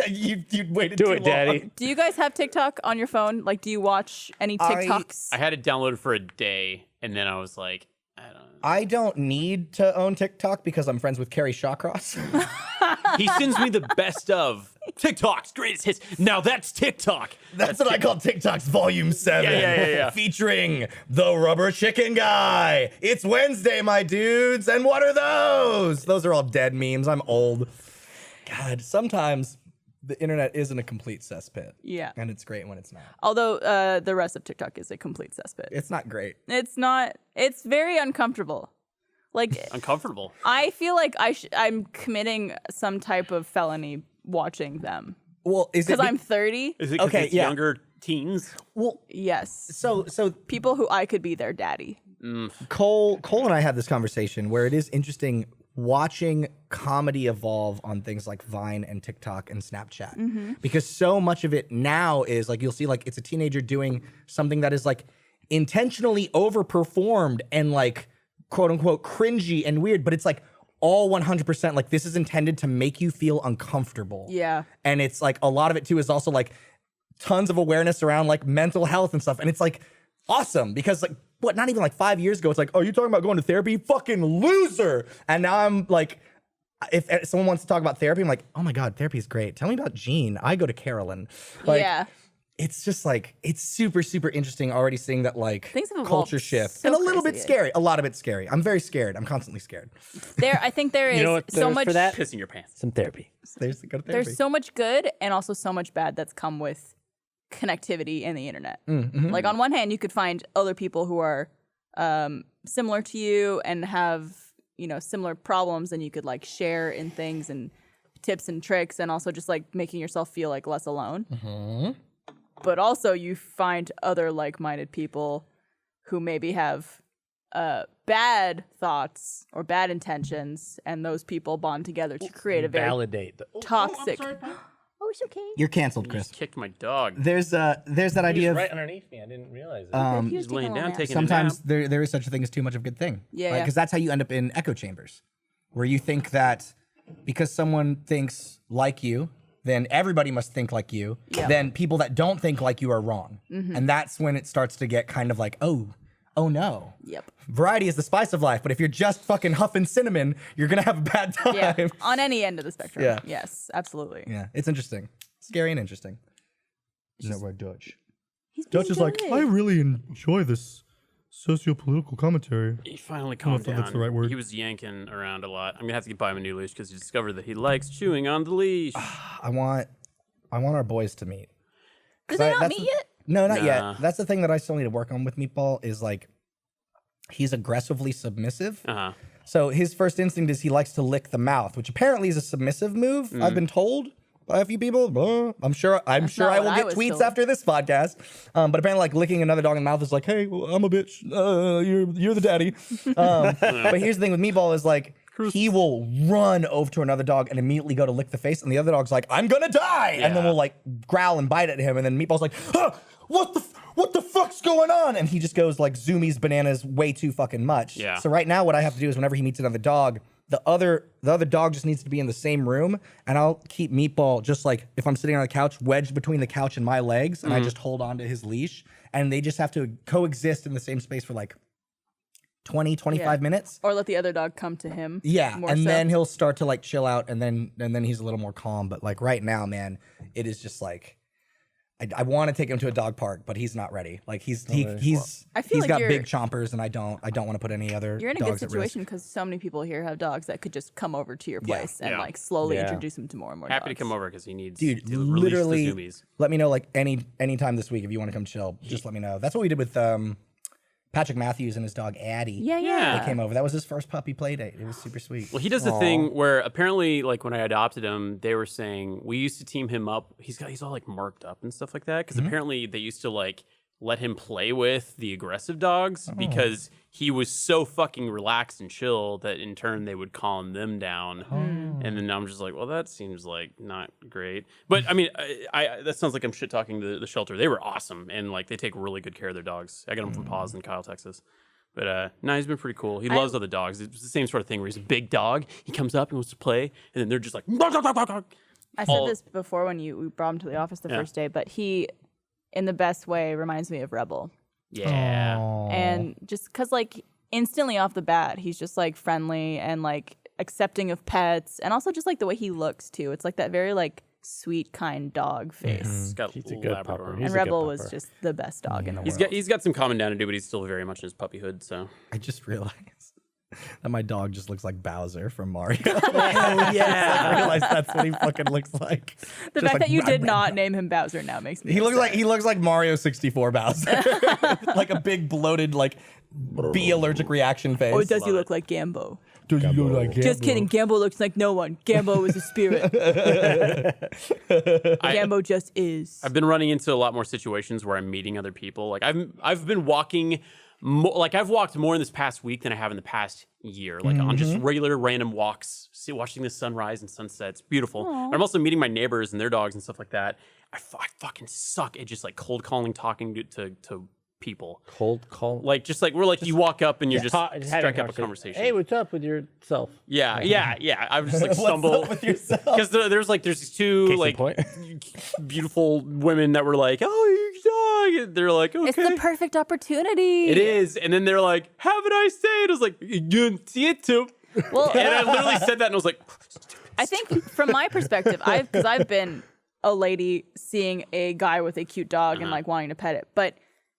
You waited Do too it, daddy. long. Do you guys have TikTok on your phone? Like, do you watch any TikToks? I had it downloaded for a day, and then I was like, I don't know. I don't need to own TikTok because I'm friends with Carrie Shawcross. He sends me the best of TikTok's greatest hits. Now that's TikTok. That's what I call TikTok's Volume 7. Yeah. Featuring the rubber chicken guy. It's Wednesday, my dudes. And what are those? Those are all dead memes. I'm old. God, sometimes the internet isn't a complete cesspit. Yeah. And it's great when it's not. Although the rest of TikTok is a complete cesspit. It's not great. It's not. It's very uncomfortable. Like, Uncomfortable. I feel like I'm committing some type of felony watching them Well, is it because I'm 30. Is it because Okay, it's yeah. younger teens? well? Yes, So people who I could be their daddy. Cole and I had this conversation where it is interesting watching comedy evolve on things like Vine and TikTok and Snapchat because so much of it now is like you'll see like it's a teenager doing something that is like intentionally overperformed and like quote unquote cringy and weird, but it's like all 100% like this is intended to make you feel uncomfortable. Yeah. And it's like a lot of it too is also like tons of awareness around like mental health and stuff. And it's like awesome because like what, not even like 5 years ago, it's like, oh, you talking about going to therapy? Fucking loser. And now I'm like, if someone wants to talk about therapy, I'm like, oh my God, therapy is great. Tell me about Jean. I go to Carolyn. Like, yeah. it's just like, it's super, super interesting already seeing that like Things have evolved culture shift so and a little bit crazy. scary. A lot of it's scary. I'm very scared. I'm constantly scared. I think there is You know what so there's much. for that? Pissing your pants. Some therapy. There's go to therapy. There's so much good and also so much bad that's come with connectivity and the internet. Like on one hand, you could find other people who are similar to you and have similar problems, and you could like share in things and tips and tricks, and also just like making yourself feel like less alone. But also you find other like-minded people who maybe have bad thoughts or bad intentions, and those people bond together to create a very Validate. toxic. Oh, it's okay. You're canceled, Chris. Kicked my dog. There's that idea of right underneath me. I didn't realize it. He's laying down, taking sometimes a nap. there is such a thing as too much of a good thing. Yeah. Because that's how you end up in echo chambers, where you think that because someone thinks like you, then everybody must think like you. Yeah. Then people that don't think like you are wrong. And that's when it starts to get kind of like, oh no. Yep. Variety is the spice of life, but if you're just fucking huffing cinnamon, you're gonna have a bad time. Yeah. On any end of the spectrum. Yeah. Yes, absolutely. Yeah, it's interesting. Scary and interesting. Isn't that right, Dutch? He's Dutch is like, I really enjoy this socio-political commentary. He finally know calmed if down. that's the right word. He was yanking around a lot. I'm gonna have to buy him a new leash because he discovered that he likes chewing on the leash. I want our boys to meet. Did they not meet yet? No, not Nah. yet. That's the thing that I still need to work on with Meatball is like he's aggressively submissive. Uh-huh. So his first instinct is he likes to lick the mouth, which apparently is a submissive move. I've been told by a few people. I'm sure I not will what I get was tweets told. after this podcast. But apparently, like licking another dog in the mouth is like, hey, well, I'm a bitch. You're the daddy. But here's the thing with Meatball is like he will run over to another dog and immediately go to lick the face, and the other dog's like, I'm gonna die, and then Yeah. will like growl and bite at him, and then Meatball's like, what the fuck's going on? And he just goes like zoomies bananas way too fucking much. Yeah. So right now, what I have to do is whenever he meets another dog, the other dog just needs to be in the same room, and I'll keep Meatball just like if I'm sitting on the couch, wedged between the couch and my legs, and I just hold on to his leash, and they just have to coexist in the same space for like 20, 25 minutes. Or let the other dog come to him. Yeah, more and so. then he'll start to like chill out, and then he's a little more calm. But like right now, man, it is just like I want to take him to a dog park, but he's not ready. Like he's I feel like got you're- big chompers, and I don't want to put any other. You're in a good dogs at risk. situation because so many people here have dogs that could just come over to your place and Yeah. like slowly Yeah. introduce him to more and more Happy to dogs. come over because he needs Dude, to release literally, the zoomies. let me know like anytime this week if you want to come chill. Just let me know. That's what we did with Patrick Matthews and his dog Addie. Yeah. They came over. That was his first puppy play date. It was super sweet. Well, he does the thing where apparently, like when I adopted him, they were saying we used to team him up. He's all like marked up and stuff like that because apparently they used to like let him play with the aggressive dogs because he was so fucking relaxed and chill that in turn they would calm them down. And then I'm just like, well, that seems like not great. But I mean, I that sounds like I'm shit talking the shelter. They were awesome and like they take really good care of their dogs. I got them from Paws in Kyle, Texas. But no, he's been pretty cool. He loves other dogs. It's the same sort of thing where he's a big dog. He comes up and wants to play, and then they're just like. I said this before when we brought him to the office the first day, but he, in the best way, reminds me of Rebel. Yeah. And just because, like, instantly off the bat, he's just like friendly and like accepting of pets, and also just like the way he looks too. It's like that very like sweet, kind dog face. He's got He's a good Labrador. pupper. He's And a good Rebel was pupper. just the best dog in the world. He's got some calming down to do, but he's still very much in his puppyhood. So I just realized that my dog just looks like Bowser from Mario. yeah. I realized that's what he fucking looks like. The fact that you did not name him Bowser now makes me. He looks upset. like Mario 64 Bowser, like a big bloated like bee allergic reaction face. Or does he look like Gambo? Does he look like Just kidding. Gambo looks like no one. Gambo is a spirit. Gambo just is. I've been running into a lot more situations where I'm meeting other people. Like I've been walking, I've walked more in this past week than I have in the past year. Like on just regular random walks, watching the sunrise and sunset. It's beautiful. I'm also meeting my neighbors and their dogs and stuff like that. I fucking suck at just like cold calling, talking to people. Cold call. Like just like we're like you walk up and you're just having strike up a conversation. Hey, what's up with yourself? Yeah. I would just like stumble with yourself? because there's these two Case in like point. beautiful women that were like, "Oh, your dog," and they're like, "Okay." It's the perfect opportunity. It is, and then they're like, "Have a nice day." And I was like, "You didn't see it too." Well, And I literally said that, and I was like, I think from my perspective, because I've been a lady seeing a guy with a cute dog and like wanting to pet it, but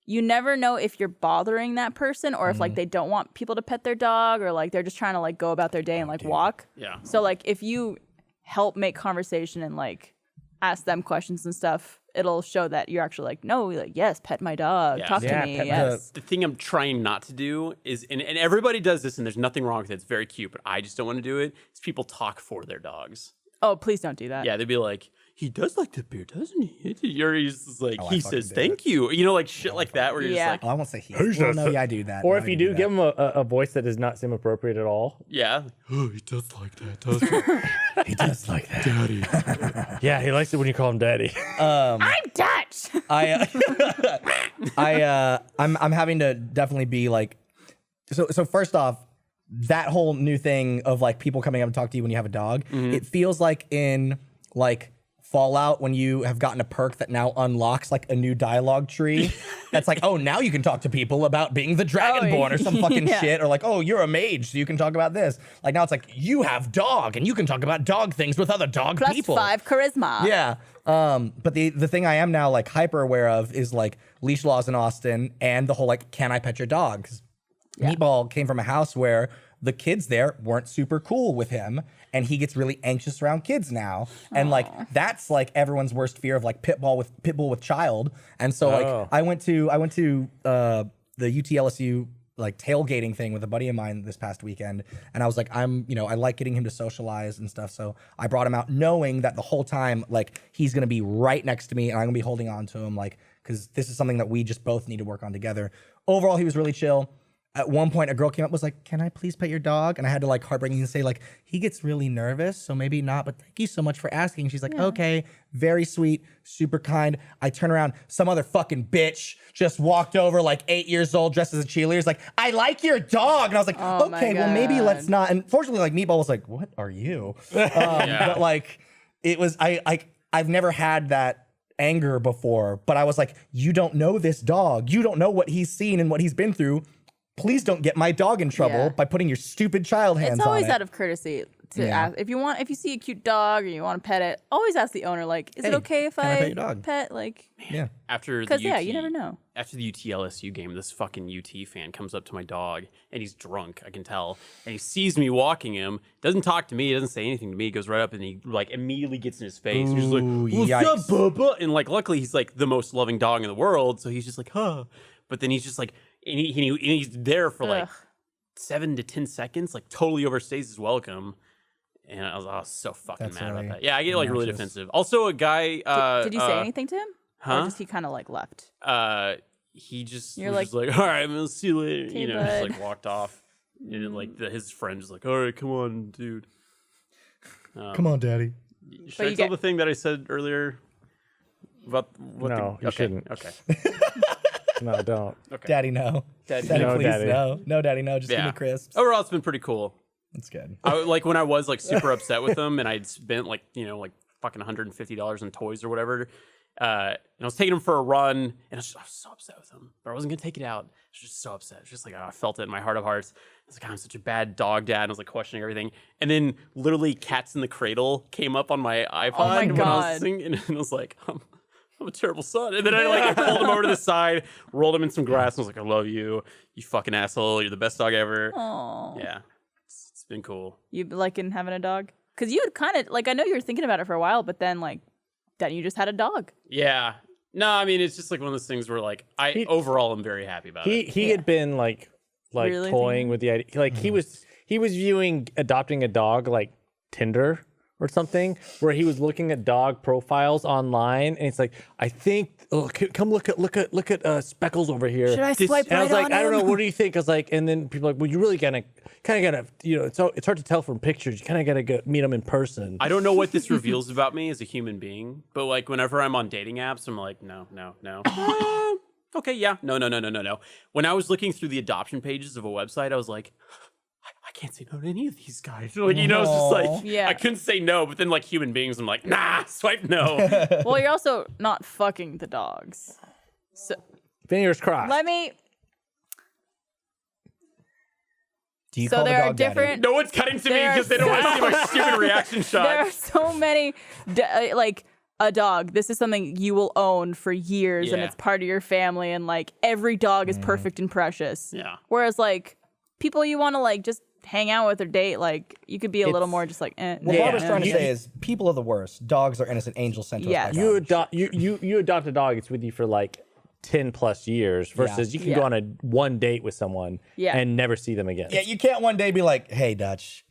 you never know if you're bothering that person or if like they don't want people to pet their dog or like they're just trying to like go about their day and like walk. Yeah. So like if you help make conversation and like ask them questions and stuff, it'll show that you're actually like, no, like, yes, pet my dog. Yeah. Talk Yeah, to me. pet my Yes. the thing I'm trying not to do is, and everybody does this, and there's nothing wrong with it. It's very cute, but I just don't want to do it. Is people talk for their dogs. Oh, please don't do that. Yeah, they'd be like, "He does like the beer, doesn't he?" He's just like, I he fucking says, do "Thank you." You know, like shit like that, where you're Yeah. just Oh, like, I won't say he. Well, no, yeah, I do that. Or No, if I you do do, that. give him a voice that does not seem appropriate at all. yeah. Oh, he does like that, doesn't he? He does like that. Daddy. Yeah, he likes it when you call him daddy. I'm Dutch. I'm having to definitely be like, so first off, that whole new thing of like people coming up and talk to you when you have a dog, it feels like in like Fallout when you have gotten a perk that now unlocks like a new dialogue tree. That's like, oh, now you can talk to people about being the Dragonborn or some fucking yeah. shit, or like, oh, you're a mage, so you can talk about this. Like now it's like you have dog and you can talk about dog things with other dog Plus people. 5 charisma. Yeah. But the thing I am now like hyper aware of is like leash laws in Austin and the whole like, can I pet your dog? 'Cause Meatball came from a house where the kids there weren't super cool with him, and he gets really anxious around kids now. And like that's like everyone's worst fear of like pitbull with child. And so like I went to the UTLSU like tailgating thing with a buddy of mine this past weekend, and I was like, I like getting him to socialize and stuff, so I brought him out knowing that the whole time like he's gonna be right next to me and I'm gonna be holding on to him, like, because this is something that we just both need to work on together. Overall, he was really chill. At one point, a girl came up, was like, "Can I please pet your dog?" And I had to like heartbreaking say like, "He gets really nervous, so maybe not, but thank you so much for asking." She's like, "Okay," very sweet, super kind. I turn around, some other fucking bitch just walked over, like 8 years old, dressed as a cheerleader. Is like, "I like your dog," and I was like, Oh my "Okay, well maybe God. let's not." And fortunately, like Meatball was like, "What are you?" But like, it was I've never had that anger before, but I was like, "You don't know this dog. You don't know what he's seen and what he's been through. Please don't get my dog in trouble Yeah. by putting your stupid child hands It's always on it." out of courtesy to Yeah. ask if you see a cute dog or you want to pet it. Always ask the owner, like, is it Hey, okay if can I I pet your dog? pet? Like, Yeah. After the because yeah, UT you never know. After the UTLSU game, this fucking UT fan comes up to my dog, and he's drunk, I can tell. And he sees me walking him, doesn't talk to me, doesn't say anything to me, he goes right up and he like immediately gets in his face. He's just like, Ooh, "What's yikes. up, Bubba?" And like, luckily he's like the most loving dog in the world, so he's just like, "Huh." But then he's just like, and he's there for like Ugh. 7 to 10 seconds, like totally overstays his welcome. And I was so fucking That's mad really about that. Yeah, I get like really obnoxious. defensive. Also, a guy. Did you say anything to him? huh? Or just he kind of like left? He just You're was like, just like, "All right, I'm gonna see you later," "Okay, you know, just bud." like walked off. And then, like his friend was like, "All right, come on, dude." Come on, Daddy. Should I you tell get- the thing that I said earlier about what? No, you okay, shouldn't. Okay, No, don't. okay. Daddy, no. Daddy, Daddy, no, please, Daddy. no. No, Daddy, no. Just give Yeah. me crisps. Overall, it's been pretty cool. That's good. Like when I was like super upset with him, and I'd spent like fucking $150 on toys or whatever, And I was taking him for a run, and I was so upset with him, but I wasn't gonna take it out. I was just so upset. It's just like, I felt it in my heart of hearts. I was like, I'm such a bad dog dad. And I was like questioning everything. And then literally Cats in the Cradle came up on my iPod my when I God. was listening, and I was like, I'm a terrible son. And then I pulled him over to the side, rolled him in some grass, and was like, I love you, you fucking asshole. You're the best dog ever. Aw. Yeah, it's been cool. You liking having a dog? Because you had kind of like, I know you were thinking about it for a while, but then like, then you just had a dog. Yeah. No, I mean, it's just like one of those things where like overall I'm very happy about it. He had been like Really toying thinking? with the idea. Like he was viewing adopting a dog like Tinder or something, where he was looking at dog profiles online, and it's like, I think, come look at Speckles over here. Should I swipe And I was right like, on I don't know, him? what do you think? I was like, and then people are like, well, you really kind of gotta, it's hard to tell from pictures. You kind of gotta go meet them in person. I don't know what this reveals about me as a human being, but like whenever I'm on dating apps, I'm like, no. Okay, yeah, no. When I was looking through the adoption pages of a website, I was like, I can't say no to any of these guys. Like, it's just like, Yeah. I couldn't say no, but then like human beings, I'm like, nah, swipe no. Well, you're also not fucking the dogs. So Fingers crossed. let me. Do you So call the there are dog daddy? different. No one's cutting to me There are because they don't want to see my stupid reaction There are shot. so many, like a dog. This is something you will own for years, and Yeah. it's part of your family. And like every dog is perfect and precious. Yeah. Whereas like people you want to like just hang out with or date, like you could be a little more just like. What nah, Barbara's nah. trying to say is people are the worst. Dogs are innocent angels sent to Yes. us by You God. you adopt a dog, it's with you for like 10 plus years versus you can go Yeah. on a one date with someone Yeah. and never see them again. Yeah, you can't one day be like, hey, Dutch,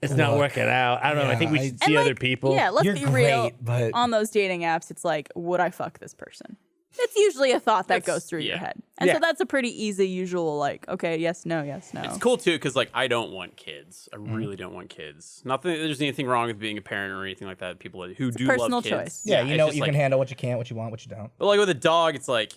It's not working out. I don't know. I think we Yeah, should And, see like, other people. Yeah, let's You're be real. great, but- on those dating apps, it's like, would I fuck this person? It's usually a thought that goes through your yeah. head. And Yeah. so that's a pretty easy, usual, like, okay, yes, no, yes, no. It's cool too because like I don't want kids. I really don't want kids. Not that there's anything wrong with being a parent or anything like that. People who do personal love kids. choice. yeah, you it's know just you like, can handle what you can't, what you want, what you don't. But like with a dog, it's like,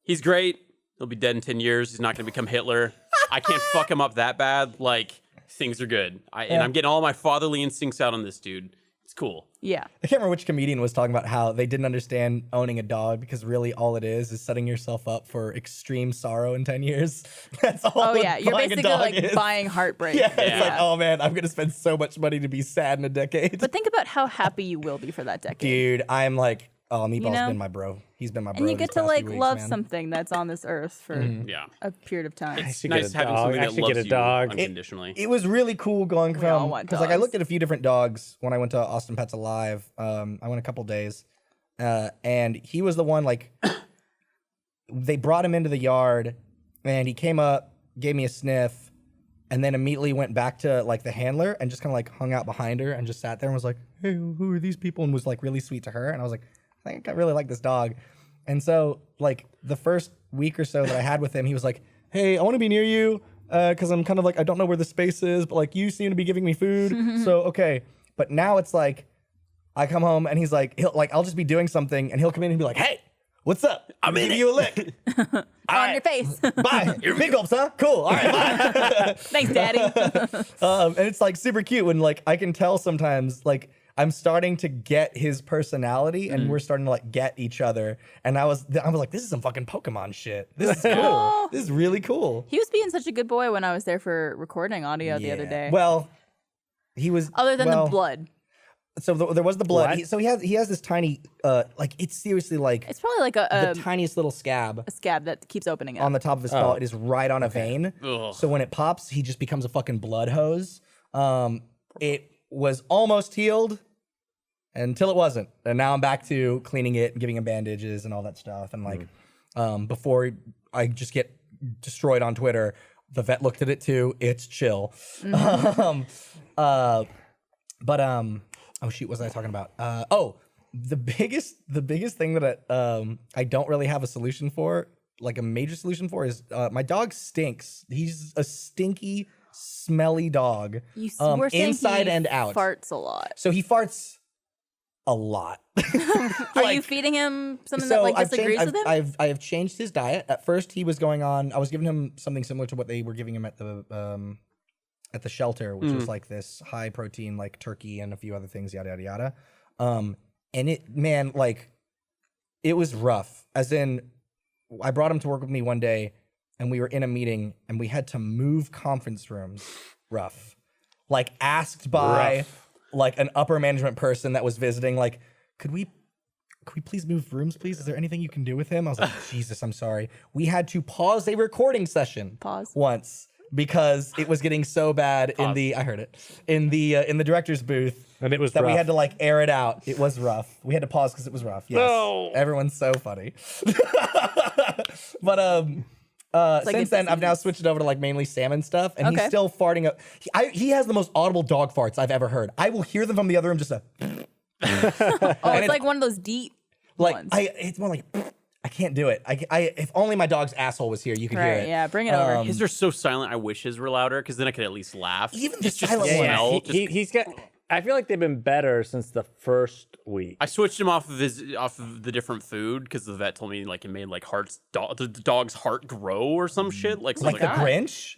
he's great. He'll be dead in 10 years. He's not going to become Hitler. I can't fuck him up that bad. Like things are good. And I'm getting all my fatherly instincts out on this dude. It's cool. Yeah. I can't remember which comedian was talking about how they didn't understand owning a dog because really all it is setting yourself up for extreme sorrow in 10 years. That's all. Oh, yeah. You're buying a basically dog like is. buying heartbreak. Yeah, it's like, oh man, I'm gonna spend so much money to be sad in a decade. But think about how happy you will be for that decade. Dude, I'm like, oh, Meatball's know? been my bro. He's been my bro. And you these get to past like few weeks, love man. something that's on this earth for Yeah. a period of time. I It's should nice get a having dog. something I that should loves get a you dog. unconditionally. It was really cool going all from want because like I dogs. looked at a few different dogs when I went to Austin Pets Alive. I went a couple days, and he was the one like they brought him into the yard, and he came up, gave me a sniff, and then immediately went back to like the handler and just kind of like hung out behind her and just sat there and was like, "Hey, who are these people?" and was like really sweet to her. And I was like, I think I really like this dog. And so like the first week or so that I had with him, he was like, "Hey, I want to be near you." Because I'm kind of like, I don't know where the space is, but like you seem to be giving me food. So, okay. But now it's like, I come home and he's like, I'll just be doing something and he'll come in and be like, "Hey, what's up? I'm gonna give you a lick." On your face. Bye. You're big gulps, huh? Cool. All right, bye. Thanks, Daddy. And it's like super cute when like I can tell sometimes like I'm starting to get his personality and we're starting to like get each other. And I was like, this is some fucking Pokemon shit. This is cool. This is really cool. He was being such a good boy when I was there for recording audio the other day. Well, he was Other than well, the blood. So there was the blood. What? So he has this tiny like it's seriously like It's probably like a the tiniest little scab scab that keeps opening up. on the top of his skull. It is right on a vein. Ugh. So when it pops, he just becomes a fucking blood hose. It was almost healed until it wasn't. And now I'm back to cleaning it and giving him bandages and all that stuff. And like before I just get destroyed on Twitter, the vet looked at it too. It's chill. Oh shoot, what was I talking about? The biggest thing that I don't really have a solution for, like a major solution for, is my dog stinks. He's a stinky, smelly dog. We're saying inside he and out. farts a lot. So he farts a lot. Are you feeding him something that like disagrees with him? I have changed his diet. At first, he was going on. I was giving him something similar to what they were giving him at the shelter, which was like this high protein, like turkey and a few other things, yada yada yada. And it was rough. As in, I brought him to work with me one day, and we were in a meeting, and we had to move conference rooms. Rough. Like, asked by like an upper management person that was visiting, like, could we please move rooms, please? Is there anything you can do with him? I was like, Jesus, I'm sorry. We had to pause a recording session once because it was getting so bad in the director's booth, and it was that rough. we had to like air it out. It was rough. We had to pause because it was rough. Yes, No. Everyone's so funny. But since then, I've now switched it over to like mainly salmon stuff, and he's still farting up. He has the most audible dog farts I've ever heard. I will hear them from the other room, just a. It's like one of those deep ones. It's more like I can't do it. If only my dog's asshole was here, you could hear it. Yeah, bring it over. His are so silent. I wish his were louder because then I could at least laugh. Even the It's just silent the one. smell. He's got. I feel like they've been better since the first week. I switched him off of the different food because the vet told me like it made like the dog's heart grow or some shit like Like the Grinch.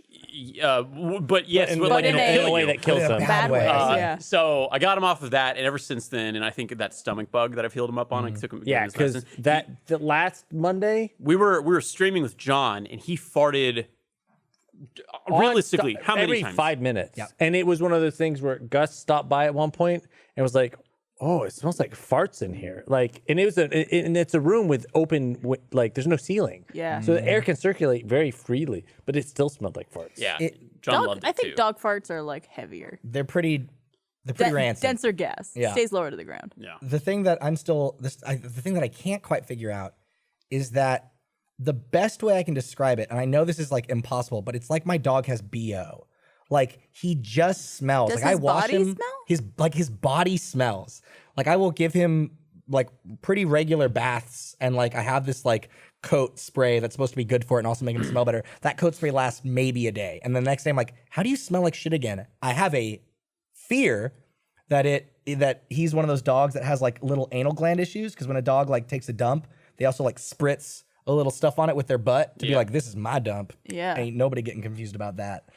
But yes, in, but like, like in a way that kills in a him. bad way. Yeah. So I got him off of that, and ever since then, and I think that stomach bug that I've healed him up on, I took him. Yeah, his because medicine. the last Monday, we were streaming with John, and he farted. Realistically, how many every times? 5 minutes. And it was one of those things where Gus stopped by at one point and was like, "Oh, it smells like farts in here." Like, and it was and it's a room with open, like there's no ceiling. Yeah. So the air can circulate very freely, but it still smelled like farts. Yeah, John loved it I think too. dog farts are like heavier. They're pretty rancid. Denser gas. Yeah. Stays lower to the ground. Yeah. The thing that the thing that I can't quite figure out is that the best way I can describe it, and I know this is like impossible, but it's like my dog has BO. Like he just smells. Does like his I wash body him. smell? His body smells. Like I will give him like pretty regular baths, and like I have this like coat spray that's supposed to be good for it and also make him smell better. That coat spray lasts maybe a day, and the next day I'm like, how do you smell like shit again? I have a fear that he's one of those dogs that has like little anal gland issues, because when a dog like takes a dump, they also like spritz a little stuff on it with their butt to be like, this is my dump. Yeah. Ain't nobody getting confused about that.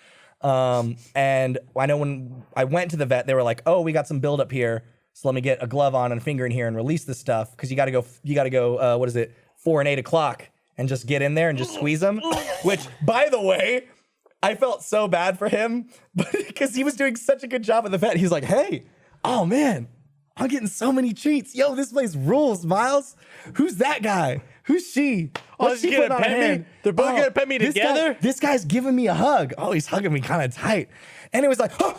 And I know when I went to the vet, they were like, oh, we got some buildup here, so let me get a glove on and a finger in here and release this stuff, because you got to go 4 and 8 o'clock and just get in there and just squeeze them. Which, by the way, I felt so bad for him, because he was doing such a good job at the vet. He's like, hey, oh man, I'm getting so many treats. Yo, this place rules, Miles. Who's that guy? Who's she? What's she putting on her hand? They're both gonna pet me this together? This guy's giving me a hug. Oh, he's hugging me kind of tight. And it was like, Daddy,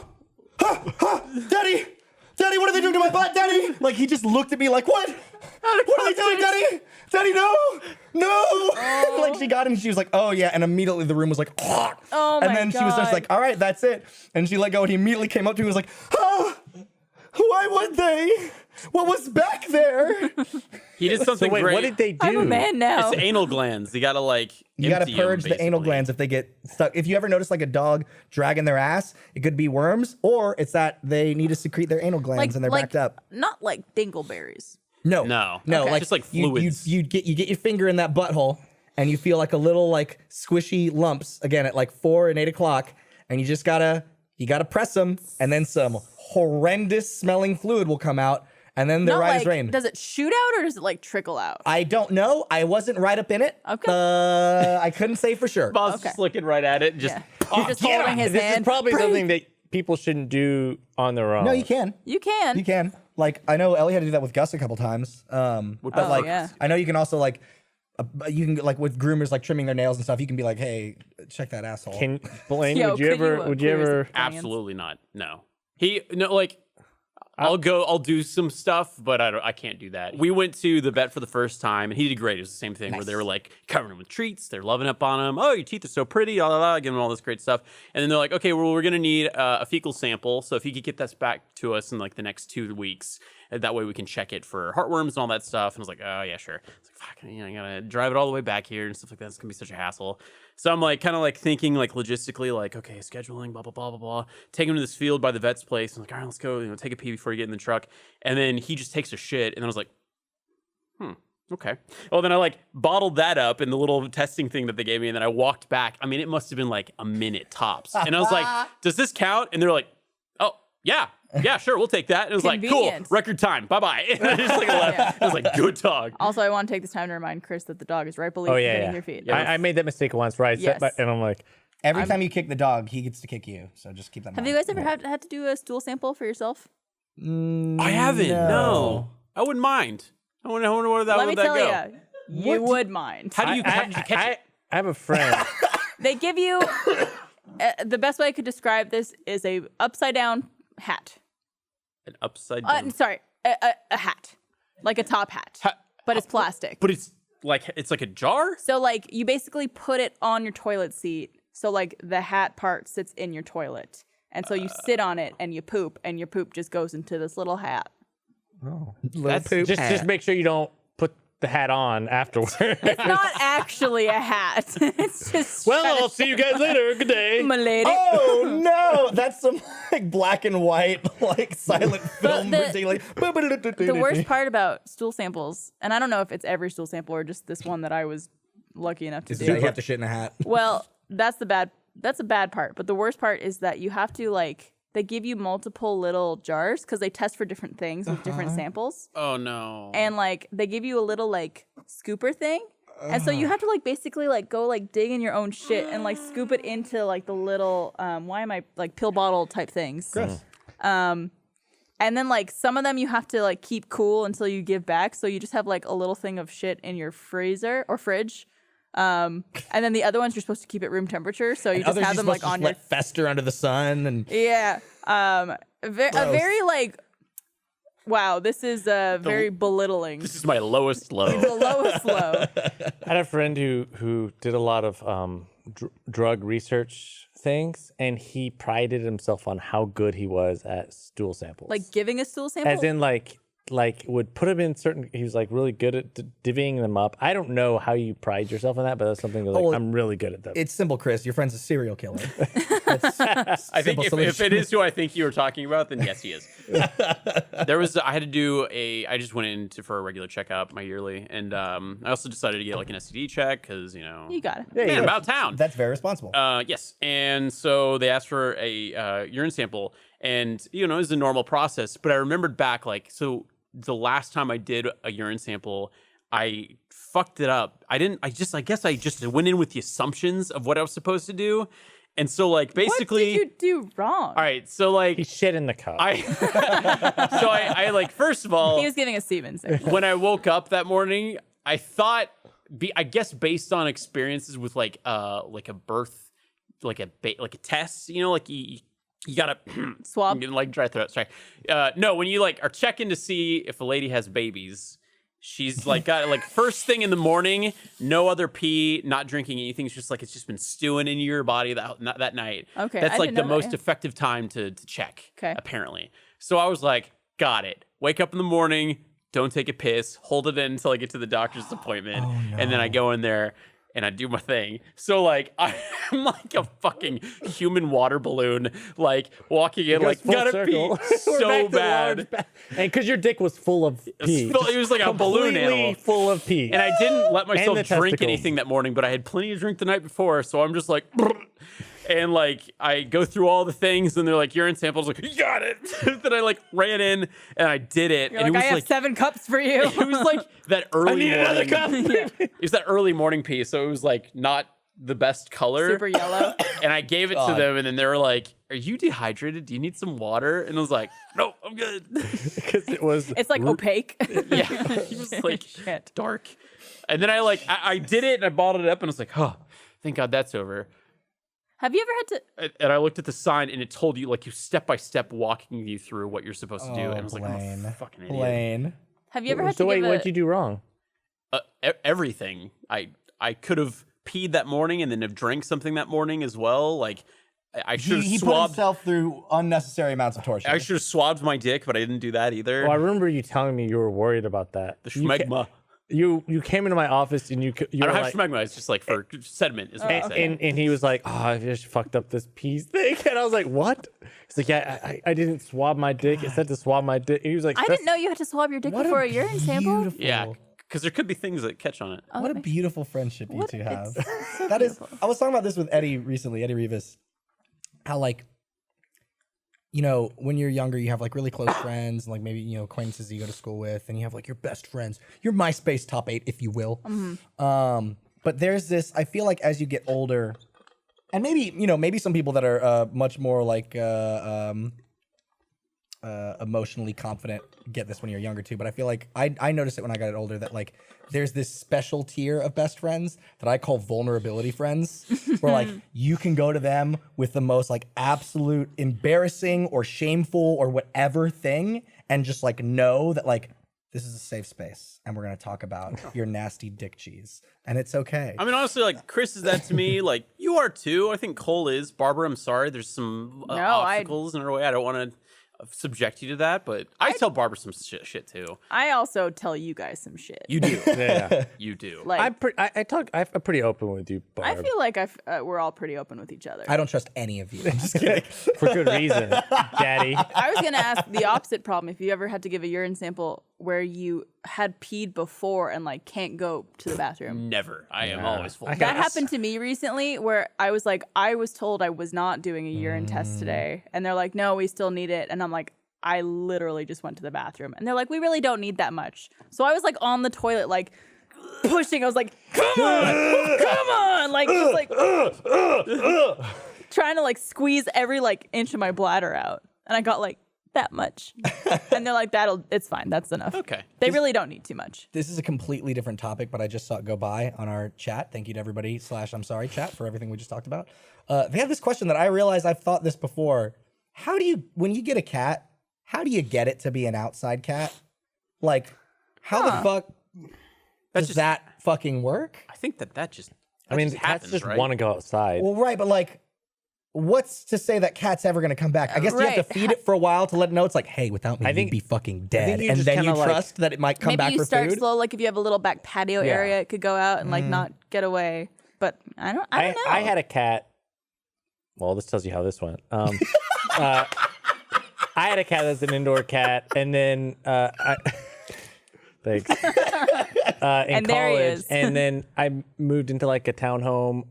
what are they doing to my butt, Daddy? Like, he just looked at me like, what? What are they doing, Daddy? Daddy, no. Like, she got in and she was like, oh yeah. And immediately the room was like, Oh and my then she was just God. like, all right, that's it. And she let go, and he immediately came up to me and was like, why would they? What was back there? He did something So wait, great. what did they do? I'm a man now. It's anal glands. You gotta like. You gotta empty 'em, purge the anal basically. glands if they get stuck. If you ever notice like a dog dragging their ass, it could be worms, or it's that they need to secrete their anal glands and they're backed up. Not like dingleberries. No. Okay. Like Just like you fluids. get your finger in that butthole, and you feel like a little like squishy lumps again at like 4 and 8 o'clock, and you gotta press them, and then some horrendous smelling fluid will come out, and then they're Not right like, as rain. does it shoot out or does it like trickle out? I don't know. I wasn't right up in it. Okay. I couldn't say for sure. Bob's Okay. just looking right at it. And just Yeah. You're just holding his This hand. is probably something that people shouldn't do on their own. No, you can. You can. You can. Like, I know Ellie had to do that with Gus a couple times. But Oh, like, yeah. I know you can also like, you can like with groomers like trimming their nails and stuff. You can be like, hey, check that asshole. Can Blaine? Yo, would you could ever? you, would you clear his ever? Opinions? absolutely not. No. Like. I'll do some stuff, but I can't do that. We went to the vet for the first time, and he did great. It was the same thing where they were like covering him with treats. They're loving up on him. Oh, your teeth are so pretty, blah, blah, blah, giving him all this great stuff. And then they're like, okay, well, we're going to need a fecal sample. So if you could get this back to us in like the next 2 weeks, that way we can check it for heartworms and all that stuff. And I was like, oh, yeah, sure. It's like, fuck, I gotta drive it all the way back here and stuff like that. It's going to be such a hassle. So I'm like, kind of like thinking like logistically, like, okay, scheduling, blah, blah, blah, blah, blah. Take him to this field by the vet's place. I'm like, all right, let's go, take a pee before you get in the truck. And then he just takes a shit. And then I was like, okay. Well, then I like bottled that up in the little testing thing that they gave me. And then I walked back. I mean, it must have been like a minute tops. And I was like, does this count? And they're like, oh, yeah, sure, we'll take that. And it was like, cool, Convenient. record time, bye-bye. And I just like left. It was like, good dog. Also, I want to take this time to remind Chris that the dog is right below Oh you, yeah, hitting yeah. your feet. I made that mistake once, right? Yes. And I'm like, Every time you kick the dog, he gets to kick you. So just keep that in Have mind. you guys ever had to do a stool sample for yourself? I haven't. No. I wouldn't mind. I wonder where that Let me would that tell go. you, you would mind. How did you catch it? I have a friend. They give you the best way I could describe this is a upside down hat. An upside down. Sorry, a hat, like a top hat, but it's plastic. But it's like a jar? So like you basically put it on your toilet seat. So like the hat part sits in your toilet. And so you sit on it and you poop and your poop just goes into this little hat. That's just make sure you don't put the hat on afterwards. It's not actually a hat. It's just Well, I'll see you guys later. Good day. my lady. Oh no, that's some like black and white like silent film. The worst part about stool samples, and I don't know if it's every stool sample or just this one that I was lucky enough to is do. that you have to shit in a hat. Well, that's a bad part. But the worst part is that you have to like they give you multiple little jars because they test for different things with different samples. Oh no. And like they give you a little like scooper thing. And so you have to like basically like go like dig in your own shit and like scoop it into like the little like pill bottle type things. Gross. And then like some of them you have to like keep cool until you give back. So you just have like a little thing of shit in your freezer or fridge. And then the other ones you're supposed to keep at room temperature. So you just Others have you're them like supposed to on just your let fester under the sun and yeah. A very like wow, this is very belittling. This is my lowest low. The lowest low. I had a friend who did a lot of drug research things, and he prided himself on how good he was at stool samples. Like giving a stool sample? as in like would put him in certain. He was like really good at divvying them up. I don't know how you pride yourself in that, but that's something that, like Oh, I'm really good at them. it's simple, Chris. Your friend's a serial killer. I think if it is who I think you were talking about, then yes, he is. I had to do I just went in for a regular checkup, my yearly, and I also decided to get like an STD check because You got it. man, about town. That's very responsible. Yes, and so they asked for a urine sample, and it was a normal process. But I remembered back, like, so the last time I did a urine sample, I fucked it up. I guess I just went in with the assumptions of what I was supposed to do, and so like basically, What did you do wrong? all right, so like he shit in the cup. I like first of all, He was giving a semen sample. when I woke up that morning, I thought, I guess based on experiences with like a birth, like a test, like you gotta Swab. like dry throat. Sorry, no, when you like are checking to see if a lady has babies, she's like got like first thing in the morning, no other pee, not drinking anything. It's just like it's just been stewing in your body that night. Okay, that's I like didn't the know that, most yeah. effective time to check. Okay. Apparently, so I was like, got it. Wake up in the morning. Don't take a piss. Hold it in until I get to the doctor's appointment. And then I go in there and I do my thing. So, like, I'm like a fucking human water balloon, like, walking in, like, full gotta circle. pee We're so back to the bad. large and because your dick was full of pee. It was like a balloon Completely animal. full of pee. And I didn't let myself the drink testicles. anything that morning, but I had plenty to drink the night before. So I'm just like, and like I go through all the things, and they're like urine samples. Like, you got it. Then I like ran in and I did it, You're and like, it I was have 7 cups for you. it was like that early need another morning. cup. It was that early morning pee, so it was like not the best color. Super yellow. And I gave it to them, and then they were like, "Are you dehydrated? Do you need some water?" And I was like, "No, I'm good." Because it was It's like opaque. Yeah, he was like Shit. dark. And then I did it and I bottled it up and I was like, oh, thank God that's over. Have you ever had to? And I looked at the sign and it told you, like, you step by step walking you through what you're supposed to do. And I was like, I'm a Blaine. fucking idiot. Blaine. Have you ever had So to wait, give what'd you do wrong? Everything. I could have peed that morning and then have drank something that morning as well. Like, I should He have put swabbed. himself through unnecessary amounts of torture. I should have swabbed my dick, but I didn't do that either. Well, I remember you telling me you were worried about that. The You ca- schmegma. You came into my office and you I were don't have like, schmegma. It's just like for sediment is what I said. and he was like, oh, I just fucked up this peas thing. And I was like, what? He's like, yeah, I didn't swab my dick. It said to swab my dick. And he was like, I didn't know you had to swab your dick before a urine sample. beautiful- Yeah, because there could be things that catch on it. Oh, What a that makes- beautiful friendship you What? two have. It's so That is. beautiful. I was talking about this with Eddie recently, Eddie Rivas. How like you know, when you're younger, you have like really close friends, and like maybe, you know, acquaintances you go to school with, and you have like your best friends, your MySpace top 8, if you will. But there's this, I feel like as you get older, and maybe, you know, maybe some people that are much more like emotionally confident get this when you're younger too. But I feel like I noticed it when I got older that like there's this special tier of best friends that I call vulnerability friends, where like you can go to them with the most like absolute embarrassing or shameful or whatever thing, and just like know that like this is a safe space and we're gonna talk about your nasty dick cheese and it's okay. I mean, honestly, like Chris is that to me. Like you are too. I think Cole is. Barbara, I'm sorry. There's some obstacles in her way. I don't want to subject you to that, but I tell Barbara some shit too. I also tell you guys some shit. You do. Yeah. You do. Like, I'm pretty open with you, Barb. I feel like we're all pretty open with each other. I don't trust any of you. I'm just kidding. For good reason, Daddy. I was gonna ask the opposite problem. If you ever had to give a urine sample where you had peed before and like can't go to the bathroom. Never. I am always full. That happened to me recently where I was like, I was told I was not doing a urine test today. And they're like, no, we still need it. And I'm like, I literally just went to the bathroom. And they're like, we really don't need that much. So I was like on the toilet, like pushing. I was like, come on. Like, just like trying to like squeeze every like inch of my bladder out. And I got like that much. And they're like, it's fine. That's enough. Okay. They really don't need too much. This is a completely different topic, but I just saw it go by on our chat. Thank you to everybody /I'm sorry chat for everything we just talked about. They have this question that I realize I've thought this before. How do you, when you get a cat, how do you get it to be an outside cat? Like, how the fuck does that fucking work? I think that just. I mean, just cats happens, just right? want to go outside. Well, right, but like, what's to say that cat's ever going to come back? I guess you have to feed it for a while to let it know it's like, hey, without me, you'd be fucking dead. you And just then you kinda, like- trust that it might come Maybe back you for start food. slow, like if you have a little back patio area, it could go out and like not get away. But I don't know. I had a cat. Well, this tells you how this went. I had a cat that's an indoor cat, and then thanks. In And there he college, is. and then I moved into like a townhome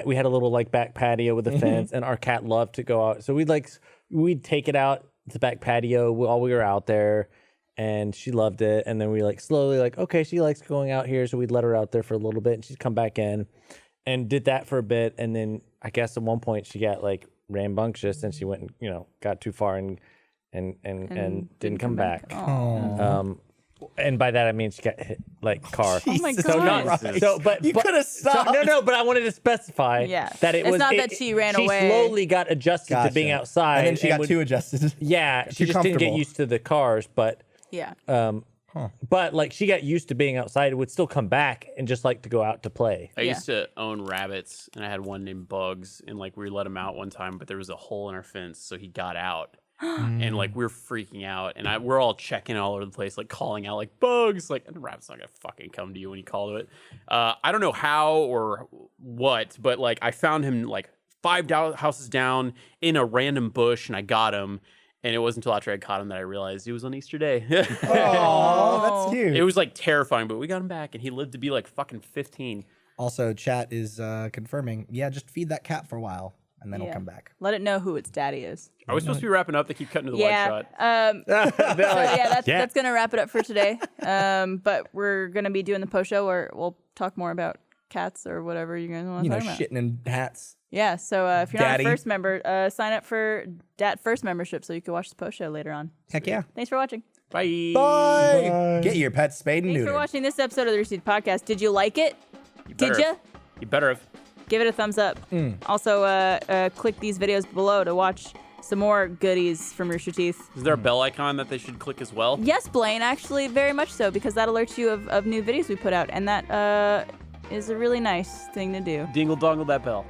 we had a little like back patio with a fence, and our cat loved to go out. So we'd take it out to the back patio while we were out there, and she loved it. And then we like slowly like, okay, she likes going out here, so we'd let her out there for a little bit, and she'd come back in, and did that for a bit, and then I guess at one point she got like rambunctious and she went and got too far and didn't come back. And by that I mean she got hit like car. Oh my god! So not right. So but You could have stopped. no, but I wanted to specify that It's not that she ran away. She slowly got adjusted to being outside, And then she got too adjusted. Yeah, she too just didn't get comfortable. used to the cars, but Yeah. but like she got used to being outside, would still come back and just like to go out to play. I used to own rabbits, and I had one named Bugs, and like we let him out one time, but there was a hole in our fence, so he got out. And like we're freaking out, and we're all checking all over the place, like calling out like Bugs, like, and the rabbit's not gonna fucking come to you when you call to it. I don't know how or what, but like I found him like 5 houses down in a random bush, and I got him. And it wasn't until after I caught him that I realized it was on Easter Day. Oh, that's cute. It was like terrifying, but we got him back, and he lived to be like fucking 15. Also, chat is confirming. Yeah, just feed that cat for a while, and then it'll come back. Let it know who its daddy is. Are we supposed to be wrapping up? They keep cutting to the wide shot. So that's gonna wrap it up for today. But we're gonna be doing the post show where we'll talk more about cats or whatever you guys want to talk about. Shitting in hats. Yeah, so if you're Daddy. not a first member, sign up for Dat First membership so you can watch the post show later on. Heck yeah. Thanks for watching. Bye. Bye. Get your pets spayed and Thanks neutered. for watching this episode of the Rooster Teeth Podcast. Did you like it? Did you? You better have. Give it a thumbs up. Also, click these videos below to watch some more goodies from Rooster Teeth. Is there a bell icon that they should click as well? Yes, Blaine, actually, very much so, because that alerts you of new videos we put out, and that is a really nice thing to do. Dingle dongle that bell.